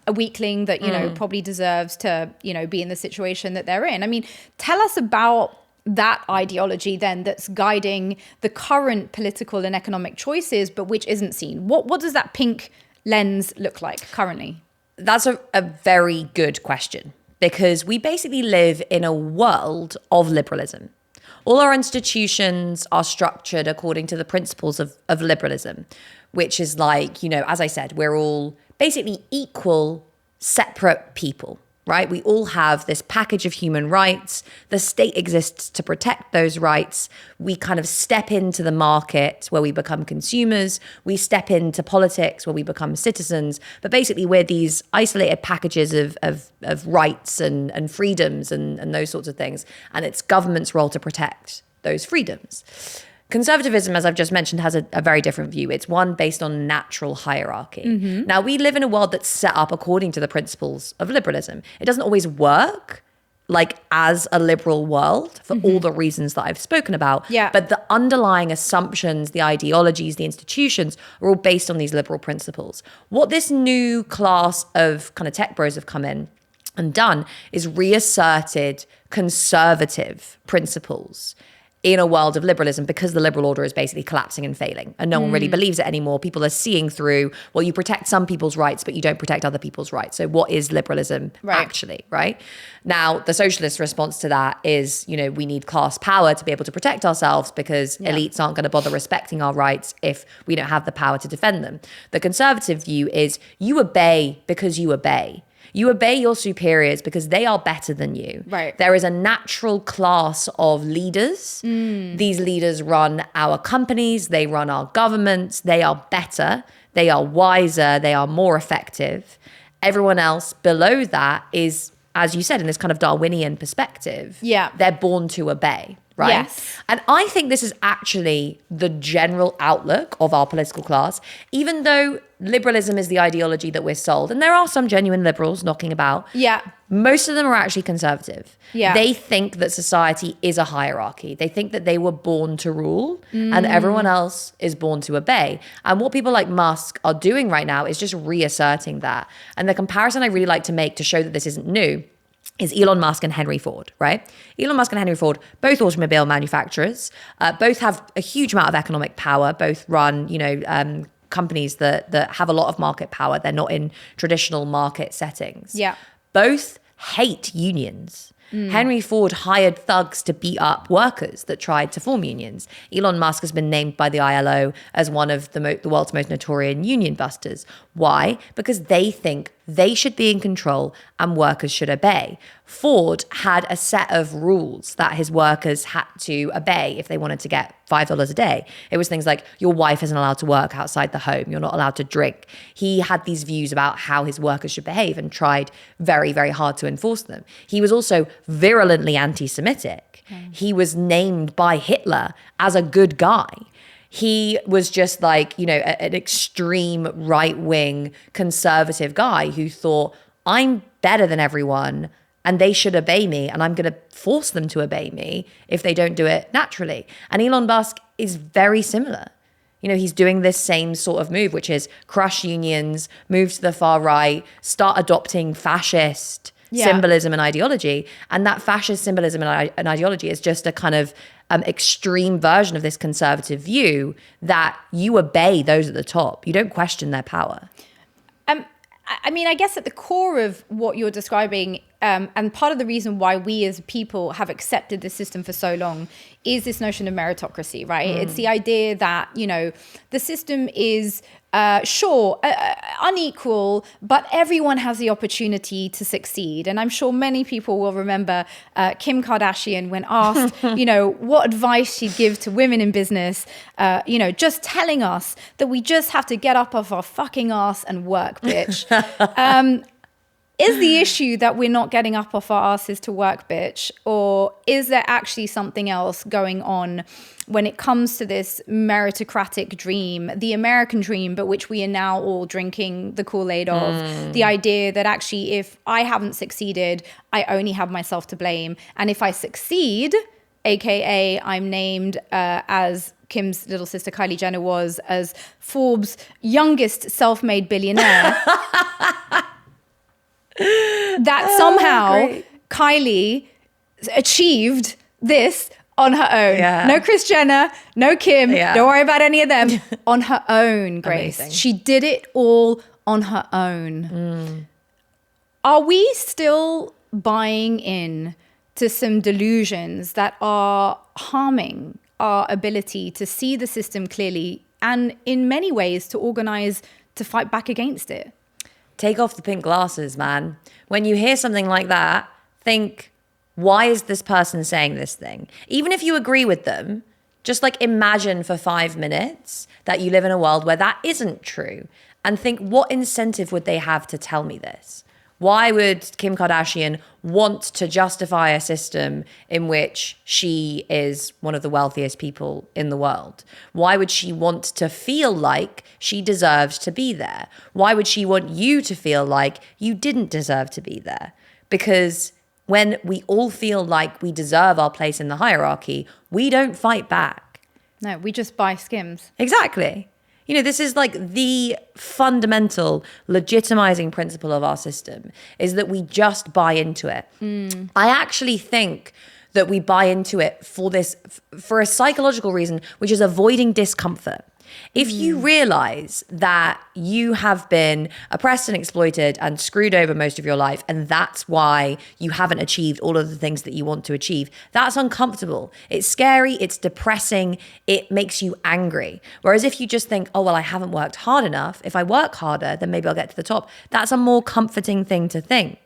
a weakling that, probably deserves to, be in the situation that they're in. I mean, tell us about that ideology then that's guiding the current political and economic choices, but which isn't seen. What does that pink lens look like currently? That's a very good question, because we basically live in a world of liberalism. All our institutions are structured according to the principles of liberalism, which is like, as I said, we're all basically equal, separate people, right? We all have this package of human rights. The state exists to protect those rights. We kind of step into the market where we become consumers. We step into politics where we become citizens. But basically, we're these isolated packages of rights and freedoms and those sorts of things. And it's government's role to protect those freedoms. Conservatism, as I've just mentioned, has a very different view. It's one based on natural hierarchy. Now, we live in a world that's set up according to the principles of liberalism. It doesn't always work like as a liberal world for all the reasons that I've spoken about. Yeah. But the underlying assumptions, the ideologies, the institutions are all based on these liberal principles. What this new class of kind of tech bros have come in and done is reasserted conservative principles in a world of liberalism, because the liberal order is basically collapsing and failing and no one really believes it anymore. People are seeing through, well, you protect some people's rights, but you don't protect other people's rights. So what is liberalism actually, right? Now, the socialist response to that is, we need class power to be able to protect ourselves, because elites aren't going to bother respecting our rights if we don't have the power to defend them. The conservative view is you obey because you obey. You obey your superiors because they are better than you. Right. There is a natural class of leaders. These leaders run our companies, they run our governments, they are better, they are wiser, they are more effective. Everyone else below that is, as you said, in this kind of Darwinian perspective, they're born to obey. Right? Yes. And I think this is actually the general outlook of our political class, even though liberalism is the ideology that we're sold. And there are some genuine liberals knocking about. Yeah. Most of them are actually conservative. Yeah. They think that society is a hierarchy. They think that they were born to rule and everyone else is born to obey. And what people like Musk are doing right now is just reasserting that. And the comparison I really like to make to show that this isn't new is Elon Musk and Henry Ford, right? Elon Musk and Henry Ford, both automobile manufacturers, both have a huge amount of economic power, both run, companies that have a lot of market power. They're not in traditional market settings. Yeah. Both hate unions. Henry Ford hired thugs to beat up workers that tried to form unions. Elon Musk has been named by the ILO as one of the world's most notorious union busters. Why? Because they think they should be in control and workers should obey. Ford had a set of rules that his workers had to obey if they wanted to get $5 a day. It was things like your wife isn't allowed to work outside the home. You're not allowed to drink. He had these views about how his workers should behave and tried very, very hard to enforce them. He was also virulently anti-Semitic. He was named by Hitler as a good guy. He was just like, an extreme right-wing conservative guy who thought, I'm better than everyone and they should obey me and I'm going to force them to obey me if they don't do it naturally. And Elon Musk is very similar. He's doing this same sort of move, which is crush unions, move to the far right, start adopting fascist symbolism and ideology. And that fascist symbolism and ideology is just a kind of extreme version of this conservative view that you obey those at the top. You don't question their power. I guess at the core of what you're describing, and part of the reason why we as people have accepted this system for so long is this notion of meritocracy, right? It's the idea that, you know, the system is unequal, but everyone has the opportunity to succeed. And I'm sure many people will remember Kim Kardashian when asked, you know, what advice she'd give to women in business, you know, just telling us that we just have to get up off our fucking ass and work, bitch. Is the issue that we're not getting up off our asses to work, bitch? Or is there actually something else going on when it comes to this meritocratic dream, the American dream, but which we are now all drinking the Kool-Aid of? The idea that actually if I haven't succeeded, I only have myself to blame. And if I succeed, AKA I'm named as Kim's little sister Kylie Jenner was, as Forbes' youngest self-made billionaire, that somehow Kylie achieved this on her own. No Kris Jenner, no Kim, don't worry about any of them. On her own, Grace. Amazing. She did it all on her own. Are we still buying in to some delusions that are harming our ability to see the system clearly and in many ways to organize to fight back against it? Take off the pink glasses, man. When you hear something like that, think, why is this person saying this thing? Even if you agree with them, just like imagine for 5 minutes that you live in a world where that isn't true and think, what incentive would they have to tell me this? Why would Kim Kardashian want to justify a system in which she is one of the wealthiest people in the world? Why would she want to feel like she deserves to be there? Why would she want you to feel like you didn't deserve to be there? Because when we all feel like we deserve our place in the hierarchy, we don't fight back. No, we just buy Skims. Exactly. You know, this is like the fundamental legitimizing principle of our system, is that we just buy into it. I actually think that we buy into it for a psychological reason, which is avoiding discomfort. If you realize that you have been oppressed and exploited and screwed over most of your life, and that's why you haven't achieved all of the things that you want to achieve, that's uncomfortable. It's scary, it's depressing, it makes you angry. Whereas if you just think, oh, well, I haven't worked hard enough. If I work harder, then maybe I'll get to the top. That's a more comforting thing to think.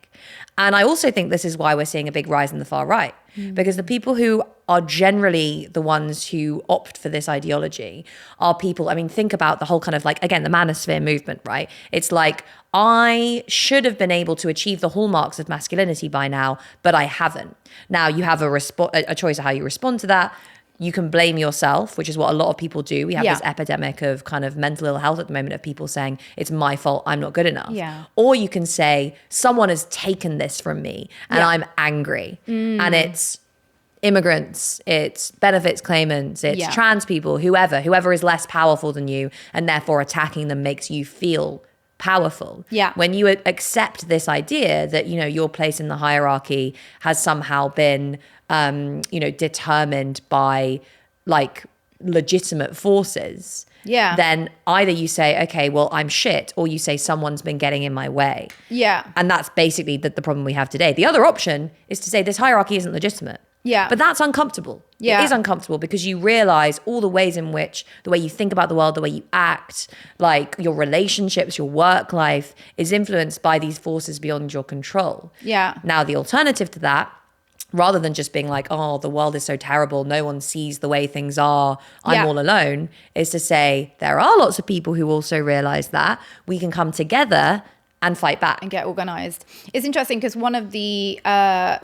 And I also think this is why we're seeing a big rise in the far right, because the people who are generally the ones who opt for this ideology are people, I mean, think about the whole kind of like, again, the manosphere movement, right? It's like, I should have been able to achieve the hallmarks of masculinity by now, but I haven't. Now you have a choice of how you respond to that. You can blame yourself, which is what a lot of people do. We have this epidemic of kind of mental ill health at the moment of people saying, it's my fault, I'm not good enough. Or you can say, someone has taken this from me and I'm angry. And it's immigrants, it's benefits claimants, it's trans people, whoever is less powerful than you, and therefore attacking them makes you feel powerful. When you accept this idea that, you know, your place in the hierarchy has somehow been determined by like legitimate forces, then either you say, okay, well, I'm shit, or you say someone's been getting in my way. And that's basically the problem we have today. The other option is to say this hierarchy isn't legitimate. But that's uncomfortable. It is uncomfortable because you realize all the ways in which the way you think about the world, the way you act, like your relationships, your work life is influenced by these forces beyond your control. Now, the alternative to that, rather than just being like, oh, the world is so terrible, no one sees the way things are, I'm all alone, is to say there are lots of people who also realize that we can come together and fight back. And get organized. It's interesting because one of the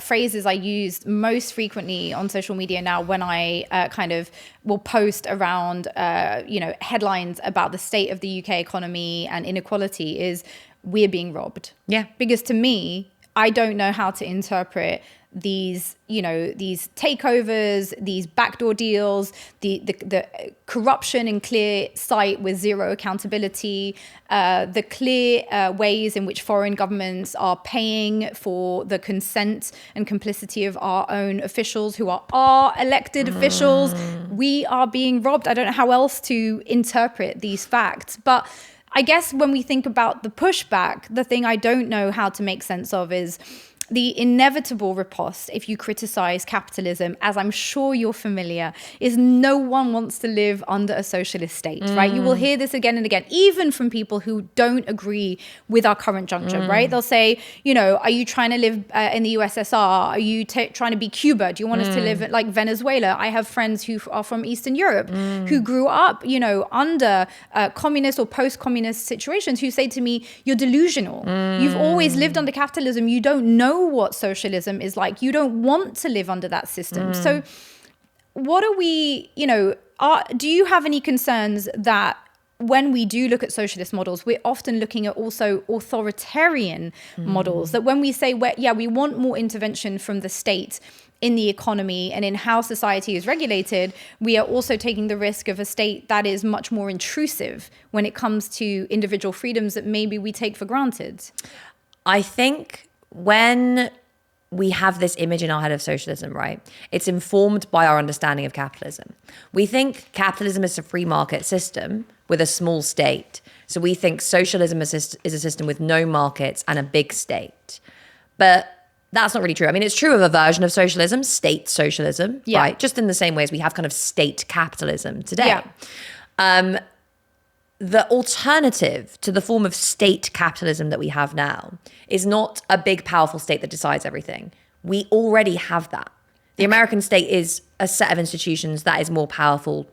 phrases I use most frequently on social media now when I kind of will post around, headlines about the state of the UK economy and inequality is, we're being robbed. Because to me, I don't know how to interpret these takeovers, these backdoor deals, the corruption in clear sight with zero accountability, the clear ways in which foreign governments are paying for the consent and complicity of our own officials who are our elected officials. We are being robbed. I don't know how else to interpret these facts. But I guess when we think about the pushback, the thing I don't know how to make sense of is the inevitable riposte, if you criticize capitalism, as I'm sure you're familiar, is no one wants to live under a socialist state, right? You will hear this again and again, even from people who don't agree with our current juncture, right? They'll say, are you trying to live in the USSR? Are you trying to be Cuba? Do you want us to live like Venezuela? I have friends who are from Eastern Europe who grew up, under communist or post-communist situations who say to me, you're delusional. You've always lived under capitalism. You don't know what socialism is like. You don't want to live under that system. So what are we, do you have any concerns that when we do look at socialist models, we're often looking at also authoritarian models, that when we say, we want more intervention from the state in the economy and in how society is regulated, we are also taking the risk of a state that is much more intrusive when it comes to individual freedoms that maybe we take for granted? I think when we have this image in our head of socialism, right, it's informed by our understanding of capitalism. We think capitalism is a free market system with a small state. So we think socialism is a system with no markets and a big state. But that's not really true. I mean, it's true of a version of socialism, state socialism, right? Just in the same way as we have kind of state capitalism today. The alternative to the form of state capitalism that we have now is not a big, powerful state that decides everything. We already have that. The American state is a set of institutions that is more powerful,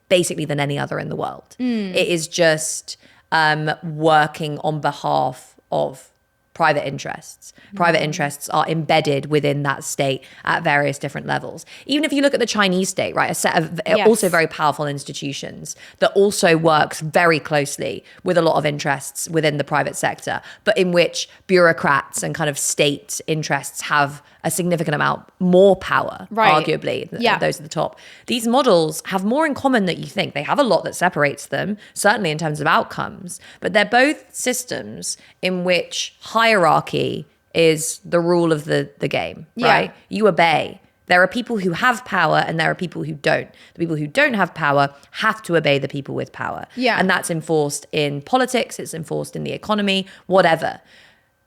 basically, than any other in the world. It is just working on behalf of private interests. Private interests are embedded within that state at various different levels. Even if you look at the Chinese state, right, a set of also very powerful institutions that also works very closely with a lot of interests within the private sector, but in which bureaucrats and kind of state interests have a significant amount more power, arguably, those at the top. These models have more in common than you think. They have a lot that separates them, certainly in terms of outcomes, but they're both systems in which hierarchy is the rule of the game, right? You obey. There are people who have power and there are people who don't. The people who don't have power have to obey the people with power. And that's enforced in politics, it's enforced in the economy, whatever.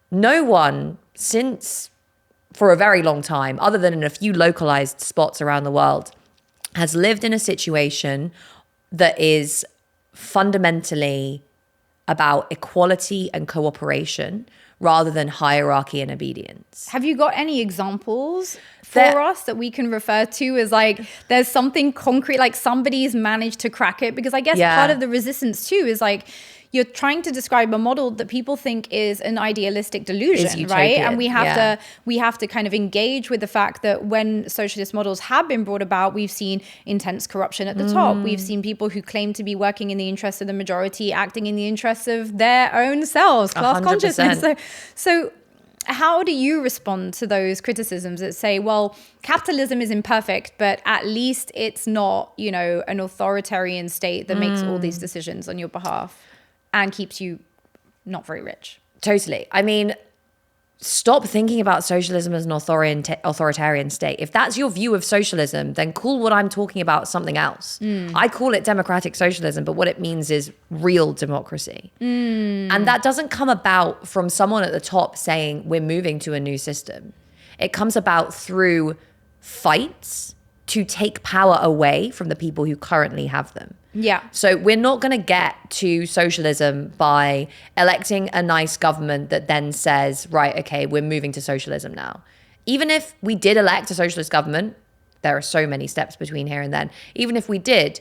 No one for a very long time, other than in a few localized spots around the world, has lived in a situation that is fundamentally about equality and cooperation rather than hierarchy and obedience. Have you got any examples for us that we can refer to as like, there's something concrete, like somebody's managed to crack it? Because I guess part of the resistance too is like, you're trying to describe a model that people think is an idealistic delusion, right? And we have to kind of engage with the fact that when socialist models have been brought about, we've seen intense corruption at the top. We've seen people who claim to be working in the interests of the majority, acting in the interests of their own selves, class 100%. Consciousness. So how do you respond to those criticisms that say, well, capitalism is imperfect, but at least it's not, an authoritarian state that makes all these decisions on your behalf and keeps you not very rich? Totally. I mean, stop thinking about socialism as an authoritarian state. If that's your view of socialism, then call what I'm talking about something else. I call it democratic socialism, but what it means is real democracy. And that doesn't come about from someone at the top saying we're moving to a new system. It comes about through fights to take power away from the people who currently have them. So we're not going to get to socialism by electing a nice government that then says, right, okay, we're moving to socialism now. Even if we did elect a socialist government, there are so many steps between here and then. Even if we did,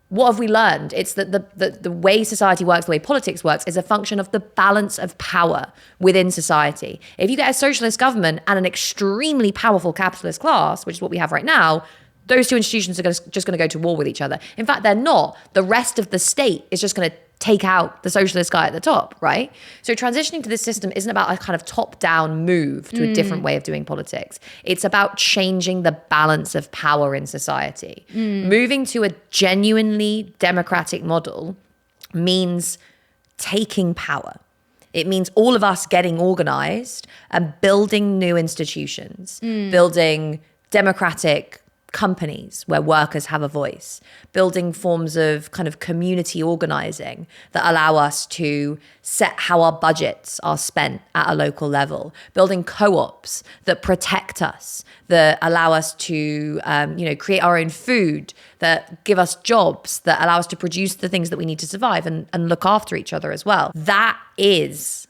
what have we learned? It's that the way society works, the way politics works, is a function of the balance of power within society. If you get a socialist government and an extremely powerful capitalist class, which is what we have right now, those two institutions are just going to go to war with each other. In fact, they're not. The rest of the state is just going to take out the socialist guy at the top, right? So transitioning to this system isn't about a kind of top-down move to a different way of doing politics. It's about changing the balance of power in society. Moving to a genuinely democratic model means taking power. It means all of us getting organized and building new institutions, building democratic companies where workers have a voice, building forms of kind of community organizing that allow us to set how our budgets are spent at a local level, building co-ops that protect us, that allow us to, create our own food, that give us jobs, that allow us to produce the things that we need to survive and look after each other as well. That is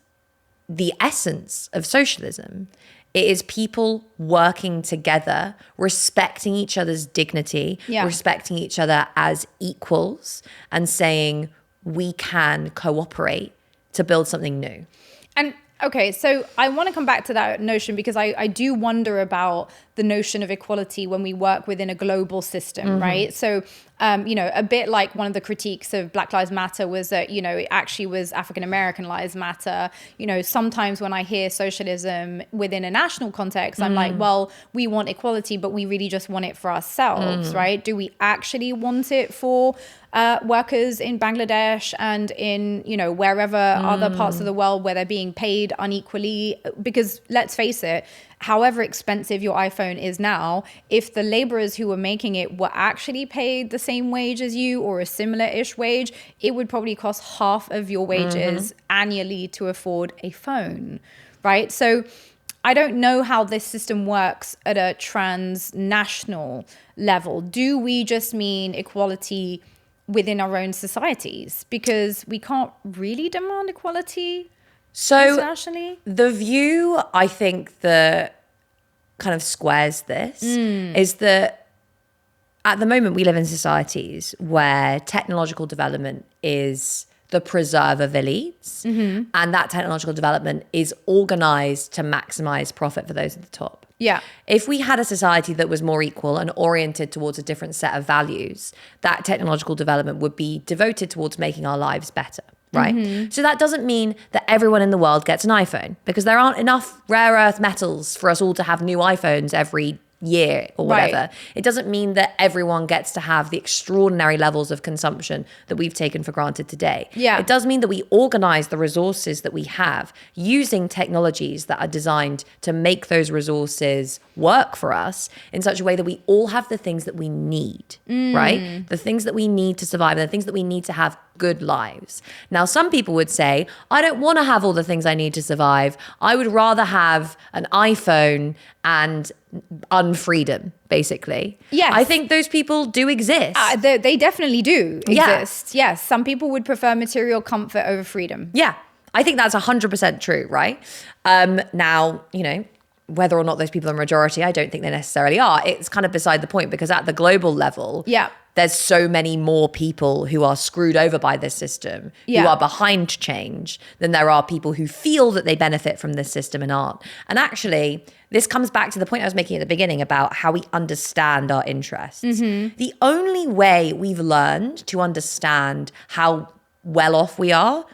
the essence of socialism. It is people working together, respecting each other's dignity, respecting each other as equals, and saying we can cooperate to build something new. And okay, so I want to come back to that notion because I do wonder about the notion of equality when we work within a global system, right? So, a bit like one of the critiques of Black Lives Matter was that, it actually was African-American Lives Matter. Sometimes when I hear socialism within a national context, I'm like, well, we want equality, but we really just want it for ourselves, right? Do we actually want it for workers in Bangladesh and in, wherever other parts of the world where they're being paid unequally? Because let's face it, however expensive your iPhone is now, if the laborers who were making it were actually paid the same wage as you or a similar-ish wage, it would probably cost half of your wages annually to afford a phone, right? So I don't know how this system works at a transnational level. Do we just mean equality within our own societies? Because we can't really demand equality internationally. The view, I think, that kind of squares this is that at the moment we live in societies where technological development is the preserve of elites, and that technological development is organized to maximize profit for those at the top. Yeah. If we had a society that was more equal and oriented towards a different set of values, that technological development would be devoted towards making our lives better. Right. So that doesn't mean that everyone in the world gets an iPhone, because there aren't enough rare earth metals for us all to have new iPhones every year or whatever. Right. It doesn't mean that everyone gets to have the extraordinary levels of consumption that we've taken for granted today. Yeah. It does mean that we organize the resources that we have using technologies that are designed to make those resources work for us in such a way that we all have the things that we need, right? The things that we need to survive, and the things that we need to have good lives. Now, some people would say, I don't want to have all the things I need to survive. I would rather have an iPhone and unfreedom, basically. Yes. I think those people do exist. They definitely do Yeah. exist. Yes. Some people would prefer material comfort over freedom. Yeah. I think that's 100% true, right? Now, whether or not those people are a majority, I don't think they necessarily are. It's kind of beside the point, because at the global level, there's so many more people who are screwed over by this system, who are behind change, than there are people who feel that they benefit from this system and aren't. And actually, this comes back to the point I was making at the beginning about how we understand our interests. The only way we've learned to understand how well off we are,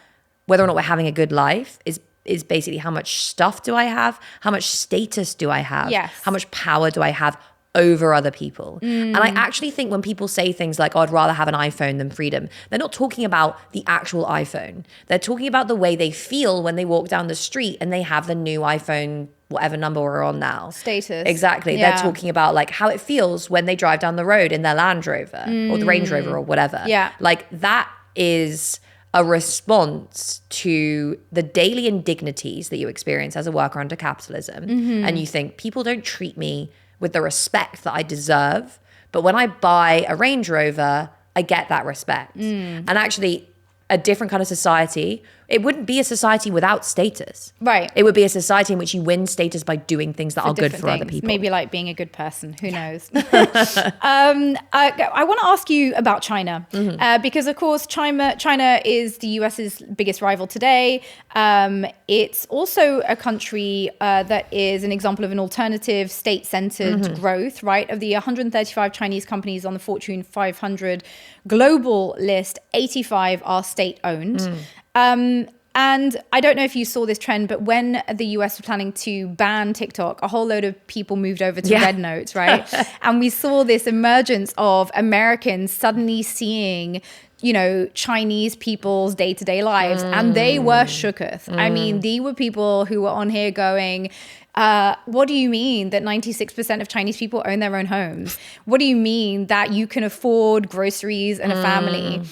whether or not we're having a good life, is basically how much stuff do I have? How much status do I have? Yes. How much power do I have over other people? And I actually think when people say things like, oh, I'd rather have an iPhone than freedom, they're not talking about the actual iPhone. They're talking about the way they feel when they walk down the street and they have the new iPhone, whatever number we're on now. Status. Exactly. Yeah. They're talking about like how it feels when they drive down the road in their Land Rover or the Range Rover or whatever. Yeah. Like that is a response to the daily indignities that you experience as a worker under capitalism. And you think, people don't treat me with the respect that I deserve. But when I buy a Range Rover, I get that respect. And actually, a different kind of society, it wouldn't be a society without status. Right. It would be a society in which you win status by doing things that are good for other people. Maybe like being a good person. Who knows? I want to ask you about China, because of course China is the US's biggest rival today. It's also a country that is an example of an alternative state-centered growth, right? Of the 135 Chinese companies on the Fortune 500 global list, 85 are state-owned. And I don't know if you saw this trend, but when the US was planning to ban TikTok, a whole load of people moved over to Red Notes, right? And we saw this emergence of Americans suddenly seeing, Chinese people's day-to-day lives, and they were shooketh. I mean, they were people who were on here going, What do you mean that 96% of Chinese people own their own homes? What do you mean that you can afford groceries and a family?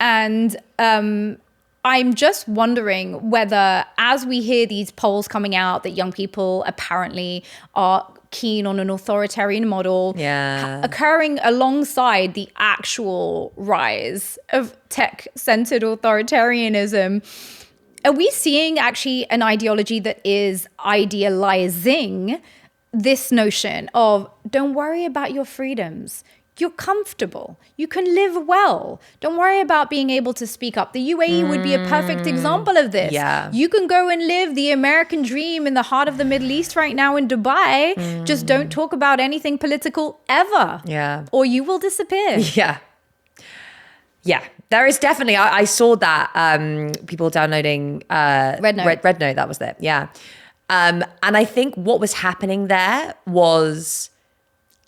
And I'm just wondering whether, as we hear these polls coming out that young people apparently are keen on an authoritarian model occurring alongside the actual rise of tech-centered authoritarianism, are we seeing actually an ideology that is idealizing this notion of don't worry about your freedoms? You're comfortable. You can live well. Don't worry about being able to speak up. The UAE would be a perfect example of this. Yeah. You can go and live the American dream in the heart of the Middle East right now in Dubai. Just don't talk about anything political ever. Yeah. Or you will disappear. Yeah. Yeah. There is definitely, I saw that people downloading Red Note. Red Note, that was it. Yeah. And I think what was happening there was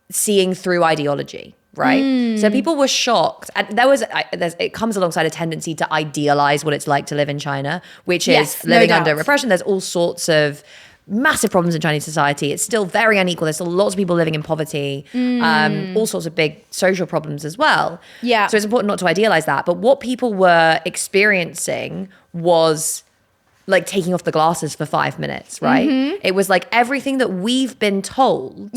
seeing through ideology, right? So people were shocked. And it comes alongside a tendency to idealize what it's like to live in China, which is living under repression. There's all sorts of massive problems in Chinese society. It's still very unequal. There's still lots of people living in poverty, all sorts of big social problems as well. Yeah. So it's important not to idealize that. But what people were experiencing was like taking off the glasses for 5 minutes, right? It was like everything that we've been told,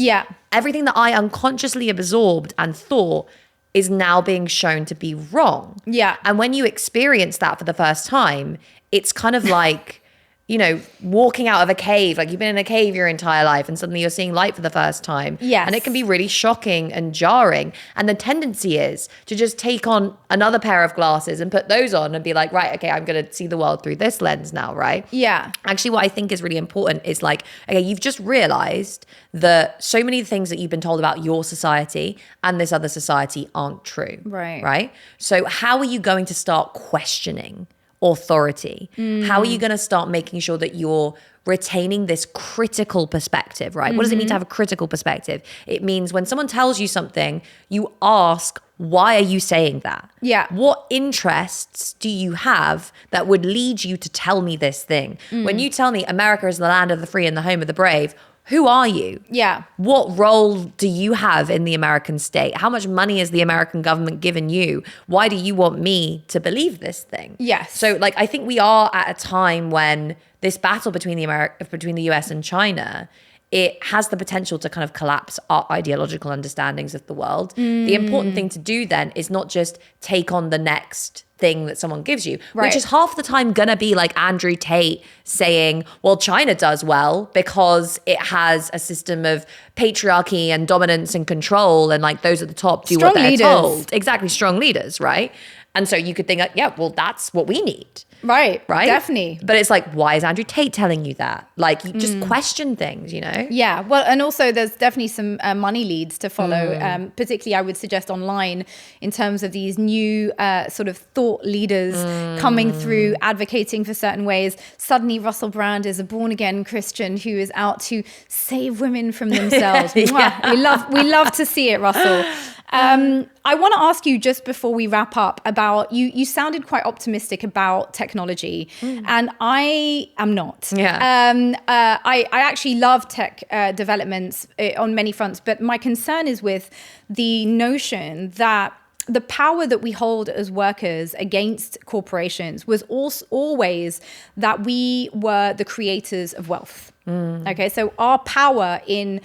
everything that I unconsciously absorbed and thought is now being shown to be wrong. Yeah. And when you experience that for the first time, it's kind of like, you know, walking out of a cave, like you've been in a cave your entire life and suddenly you're seeing light for the first time. Yes. And it can be really shocking and jarring. And the tendency is to just take on another pair of glasses and put those on and be like, right, okay, I'm going to see the world through this lens now, right? Yeah. Actually, what I think is really important is like, okay, you've just realized that so many things that you've been told about your society and this other society aren't true. Right. Right? So how are you going to start questioning authority? How are you going to start making sure that you're retaining this critical perspective, right? What does it mean to have a critical perspective? It means when someone tells you something, you ask, why are you saying that? Yeah. What interests do you have that would lead you to tell me this thing? When you tell me America is the land of the free and the home of the brave, who are you? Yeah. What role do you have in the American state? How much money has the American government given you? Why do you want me to believe this thing? Yes. So like, I think we are at a time when this battle between the US and China, it has the potential to kind of collapse our ideological understandings of the world. The important thing to do then is not just take on the next thing that someone gives you, which is half the time gonna be like Andrew Tate saying, well, China does well because it has a system of patriarchy and dominance and control, and like those at the top do Strong what they're leaders. told. Exactly, strong leaders, right? And so you could think like, yeah, well, that's what we need. Right. Right? Definitely. But it's like, why is Andrew Tate telling you that? Like, you just question things, you know? Yeah, well, and also there's definitely some money leads to follow, particularly I would suggest online in terms of these new sort of thought leaders coming through, advocating for certain ways. Suddenly Russell Brand is a born-again Christian who is out to save women from themselves. Mwah. We love to see it, Russell. I want to ask you just before we wrap up about, you sounded quite optimistic about technology and I am not. Yeah. I actually love tech developments on many fronts, but my concern is with the notion that the power that we hold as workers against corporations was always that we were the creators of wealth. Okay, so our power in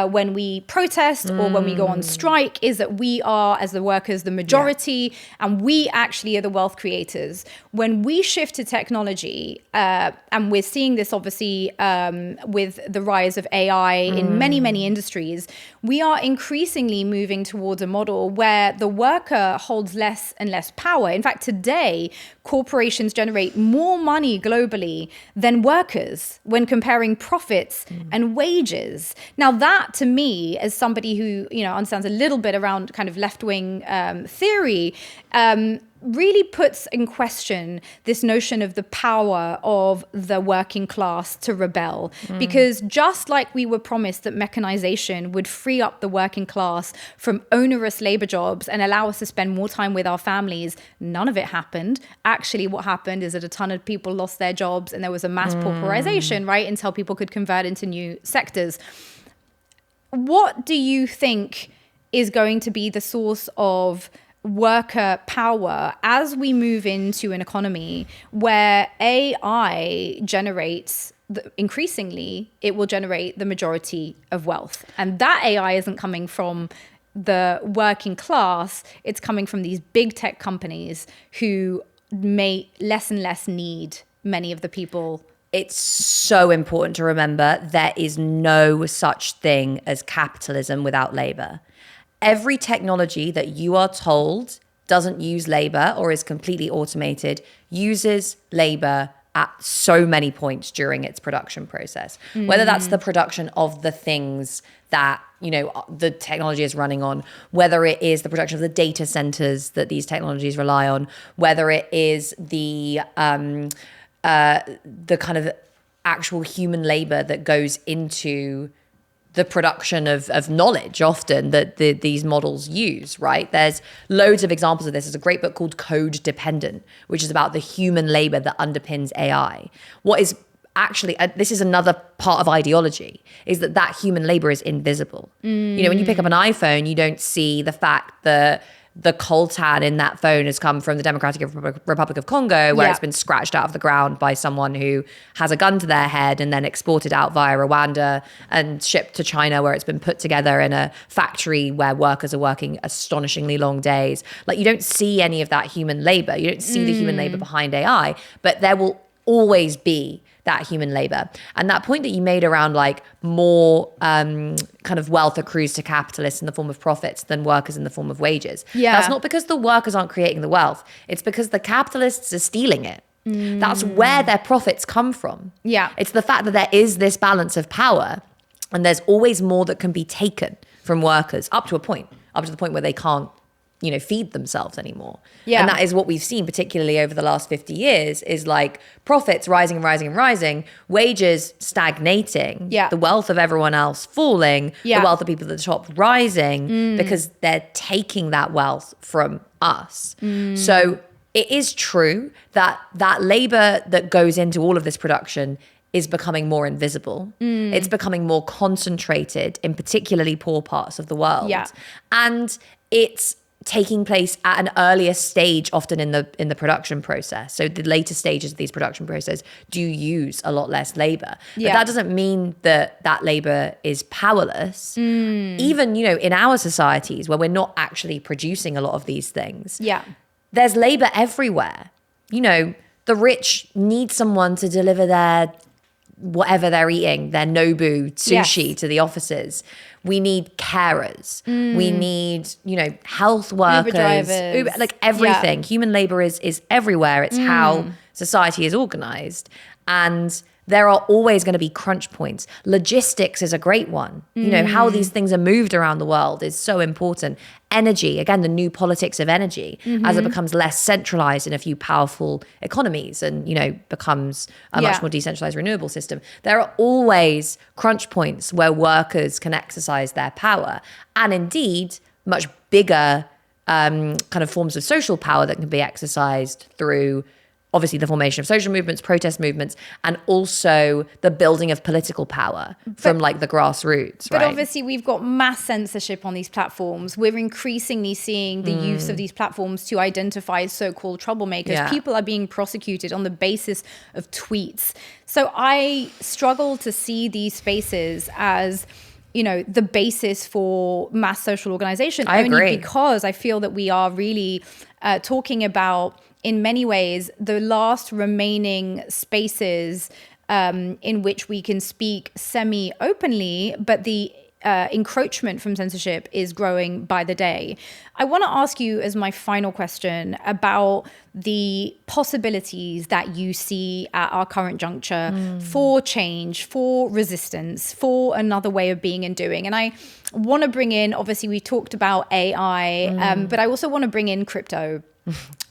when we protest or when we go on strike is that we are, as the workers, the majority, and we actually are the wealth creators. When we shift to technology, and we're seeing this obviously with the rise of AI in many, many industries, we are increasingly moving towards a model where the worker holds less and less power. In fact, today, corporations generate more money globally than workers when comparing profits and wages. Now, that that, to me, as somebody who, understands a little bit around kind of left-wing theory, really puts in question this notion of the power of the working class to rebel. Because just like we were promised that mechanization would free up the working class from onerous labor jobs and allow us to spend more time with our families, none of it happened. Actually, what happened is that a ton of people lost their jobs and there was a mass pauperization, right, until people could convert into new sectors. What do you think is going to be the source of worker power as we move into an economy where AI generates, increasingly, it will generate the majority of wealth? And that AI isn't coming from the working class, it's coming from these big tech companies who may less and less need many of the people. It's so important to remember there is no such thing as capitalism without labor. Every technology that you are told doesn't use labor or is completely automated uses labor at so many points during its production process. Whether that's the production of the things that, the technology is running on, whether it is the production of the data centers that these technologies rely on, whether it is the kind of actual human labor that goes into the production of knowledge often that these models use, right? There's loads of examples of this. There's a great book called Code Dependent, which is about the human labor that underpins AI. What is actually, this is another part of ideology, is that human labor is invisible. When you pick up an iPhone, you don't see the fact that the coltan in that phone has come from the Democratic Republic of Congo, where it's been scratched out of the ground by someone who has a gun to their head and then exported out via Rwanda and shipped to China, where it's been put together in a factory where workers are working astonishingly long days. Like, you don't see any of that human labor. You don't see the human labor behind AI, but there will always be that human labor. And that point that you made around like more kind of wealth accrues to capitalists in the form of profits than workers in the form of wages. That's not because the workers aren't creating the wealth. It's because the capitalists are stealing it. That's where their profits come from. It's the fact that there is this balance of power and there's always more that can be taken from workers up to the point where they can't feed themselves anymore. And that is what we've seen, particularly over the last 50 years, is like profits rising and rising and rising, wages stagnating, the wealth of everyone else falling, the wealth of people at the top rising, because they're taking that wealth from us. So it is true that labor that goes into all of this production is becoming more invisible. It's becoming more concentrated in particularly poor parts of the world. And it's taking place at an earlier stage, often in the production process. So the later stages of these production processes do use a lot less labor. But that doesn't mean that labor is powerless. Even, in our societies where we're not actually producing a lot of these things, there's labor everywhere. The rich need someone to deliver their whatever they're eating, their Nobu sushi to the offices. We need carers. We need, health workers, Uber drivers. like everything. Human labor is everywhere. It's how society is organized. And there are always going to be crunch points. Logistics is a great one. How these things are moved around the world is so important. Energy, again, the new politics of energy, as it becomes less centralized in a few powerful economies and, becomes a much more decentralized renewable system. There are always crunch points where workers can exercise their power, and indeed much bigger kind of forms of social power that can be exercised through obviously the formation of social movements, protest movements, and also the building of political power from like the grassroots, But right? obviously we've got mass censorship on these platforms. We're increasingly seeing the use of these platforms to identify so-called troublemakers. People are being prosecuted on the basis of tweets. So I struggle to see these spaces as the basis for mass social organization. I agree. Only because I feel that we are really talking about, in many ways, the last remaining spaces in which we can speak semi-openly, but the encroachment from censorship is growing by the day. I want to ask you as my final question about the possibilities that you see at our current juncture for change, for resistance, for another way of being and doing. And I want to bring in, obviously we talked about AI, but I also want to bring in crypto.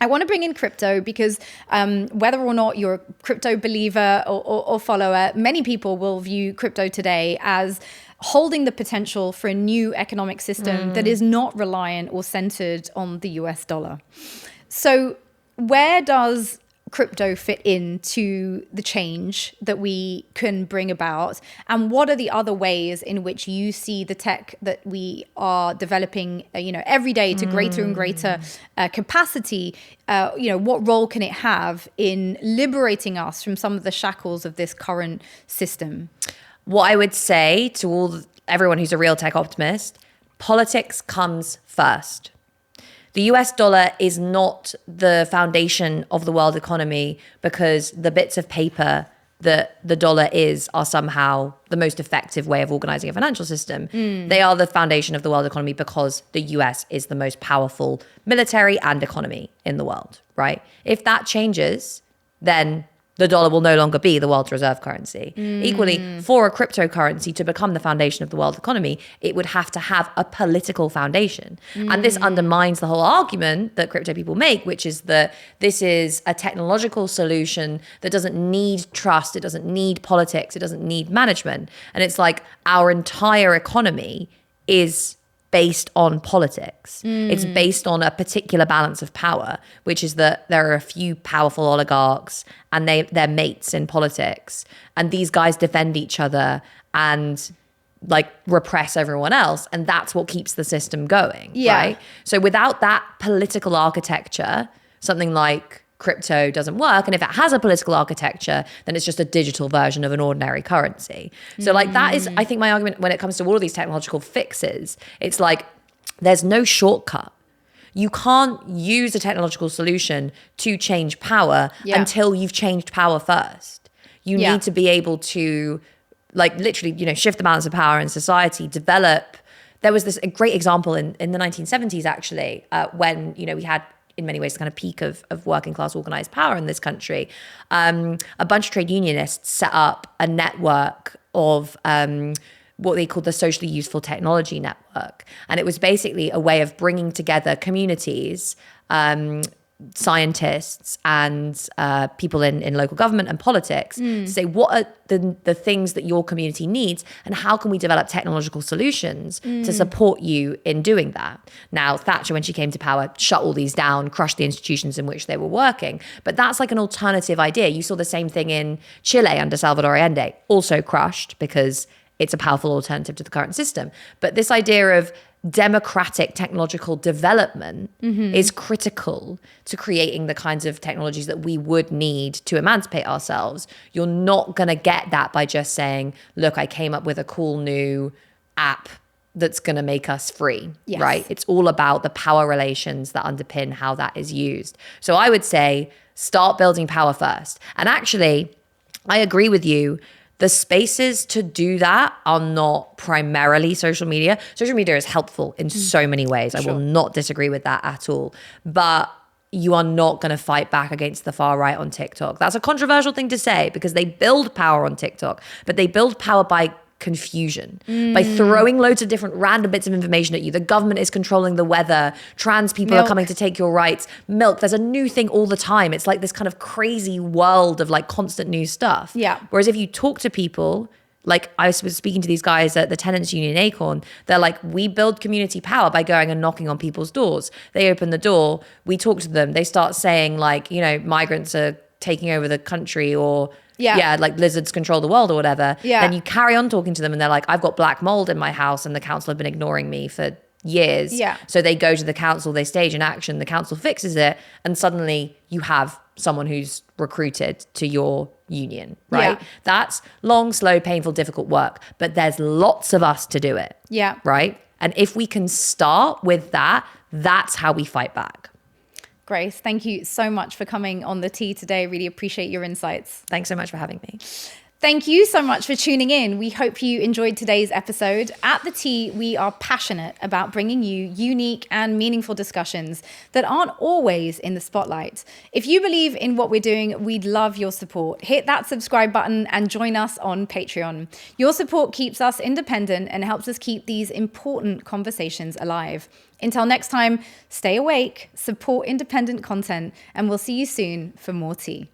I want to bring in crypto because whether or not you're a crypto believer or follower, many people will view crypto today as holding the potential for a new economic system that is not reliant or centered on the US dollar. So where does crypto fit into the change that we can bring about? And what are the other ways in which you see the tech that we are developing, every day to greater and greater capacity? What role can it have in liberating us from some of the shackles of this current system? What I would say to everyone who's a real tech optimist, politics comes first. The US dollar is not the foundation of the world economy because the bits of paper that the dollar are somehow the most effective way of organizing a financial system. They are the foundation of the world economy because the US is the most powerful military and economy in the world, right? If that changes, then the dollar will no longer be the world's reserve currency. Equally, for a cryptocurrency to become the foundation of the world economy, it would have to have a political foundation. And this undermines the whole argument that crypto people make, which is that this is a technological solution that doesn't need trust, it doesn't need politics, it doesn't need management. And it's like our entire economy is based on politics. It's based on a particular balance of power, which is that there are a few powerful oligarchs and they're mates in politics. And these guys defend each other and repress everyone else. And that's what keeps the system going, right? So without that political architecture, something like crypto doesn't work. And if it has a political architecture, then it's just a digital version of an ordinary currency. So that is, I think, my argument when it comes to all of these technological fixes. It's like, there's no shortcut. You can't use a technological solution to change power until you've changed power first. You need to be able to literally, shift the balance of power in society, develop. There was a great example in the 1970s, actually, when, we had, in many ways, the kind of peak of working class organized power in this country. A bunch of trade unionists set up a network of what they called the Socially Useful Technology Network. And it was basically a way of bringing together communities, scientists and people in local government and politics to say, what are the things that your community needs and how can we develop technological solutions to support you in doing that? Now, Thatcher, when she came to power, shut all these down, crushed the institutions in which they were working. But that's like an alternative idea. You saw the same thing in Chile under Salvador Allende, also crushed because it's a powerful alternative to the current system. But this idea of democratic technological development is critical to creating the kinds of technologies that we would need to emancipate ourselves. You're not going to get that by just saying, look, I came up with a cool new app that's going to make us free, right? It's all about the power relations that underpin how that is used. So I would say start building power first. And actually, I agree with you. The spaces to do that are not primarily social media. Social media is helpful in so many ways. I will not disagree with that at all. But you are not going to fight back against the far right on TikTok. That's a controversial thing to say because they build power on TikTok, but they build power by confusion, by throwing loads of different random bits of information at you. The government is controlling the weather. Trans people are coming to take your rights. Milk. There's a new thing all the time. It's like this kind of crazy world of constant new stuff. Yeah. Whereas if you talk to people, I was speaking to these guys at the tenants union Acorn, they're like, we build community power by going and knocking on people's doors. They open the door. We talk to them. They start saying migrants are taking over the country or lizards control the world or whatever. Then you carry on talking to them and they're like, I've got black mold in my house and the council have been ignoring me for years. So they go to the council, they stage an action, the council fixes it, and suddenly you have someone who's recruited to your union, right? That's long, slow, painful, difficult work, but there's lots of us to do it. Right? And if we can start with that, that's how we fight back. Grace, thank you so much for coming on The Tea today. Really appreciate your insights. Thanks so much for having me. Thank you so much for tuning in. We hope you enjoyed today's episode. At The Tea, we are passionate about bringing you unique and meaningful discussions that aren't always in the spotlight. If you believe in what we're doing, we'd love your support. Hit that subscribe button and join us on Patreon. Your support keeps us independent and helps us keep these important conversations alive. Until next time, stay awake, support independent content, and we'll see you soon for more tea.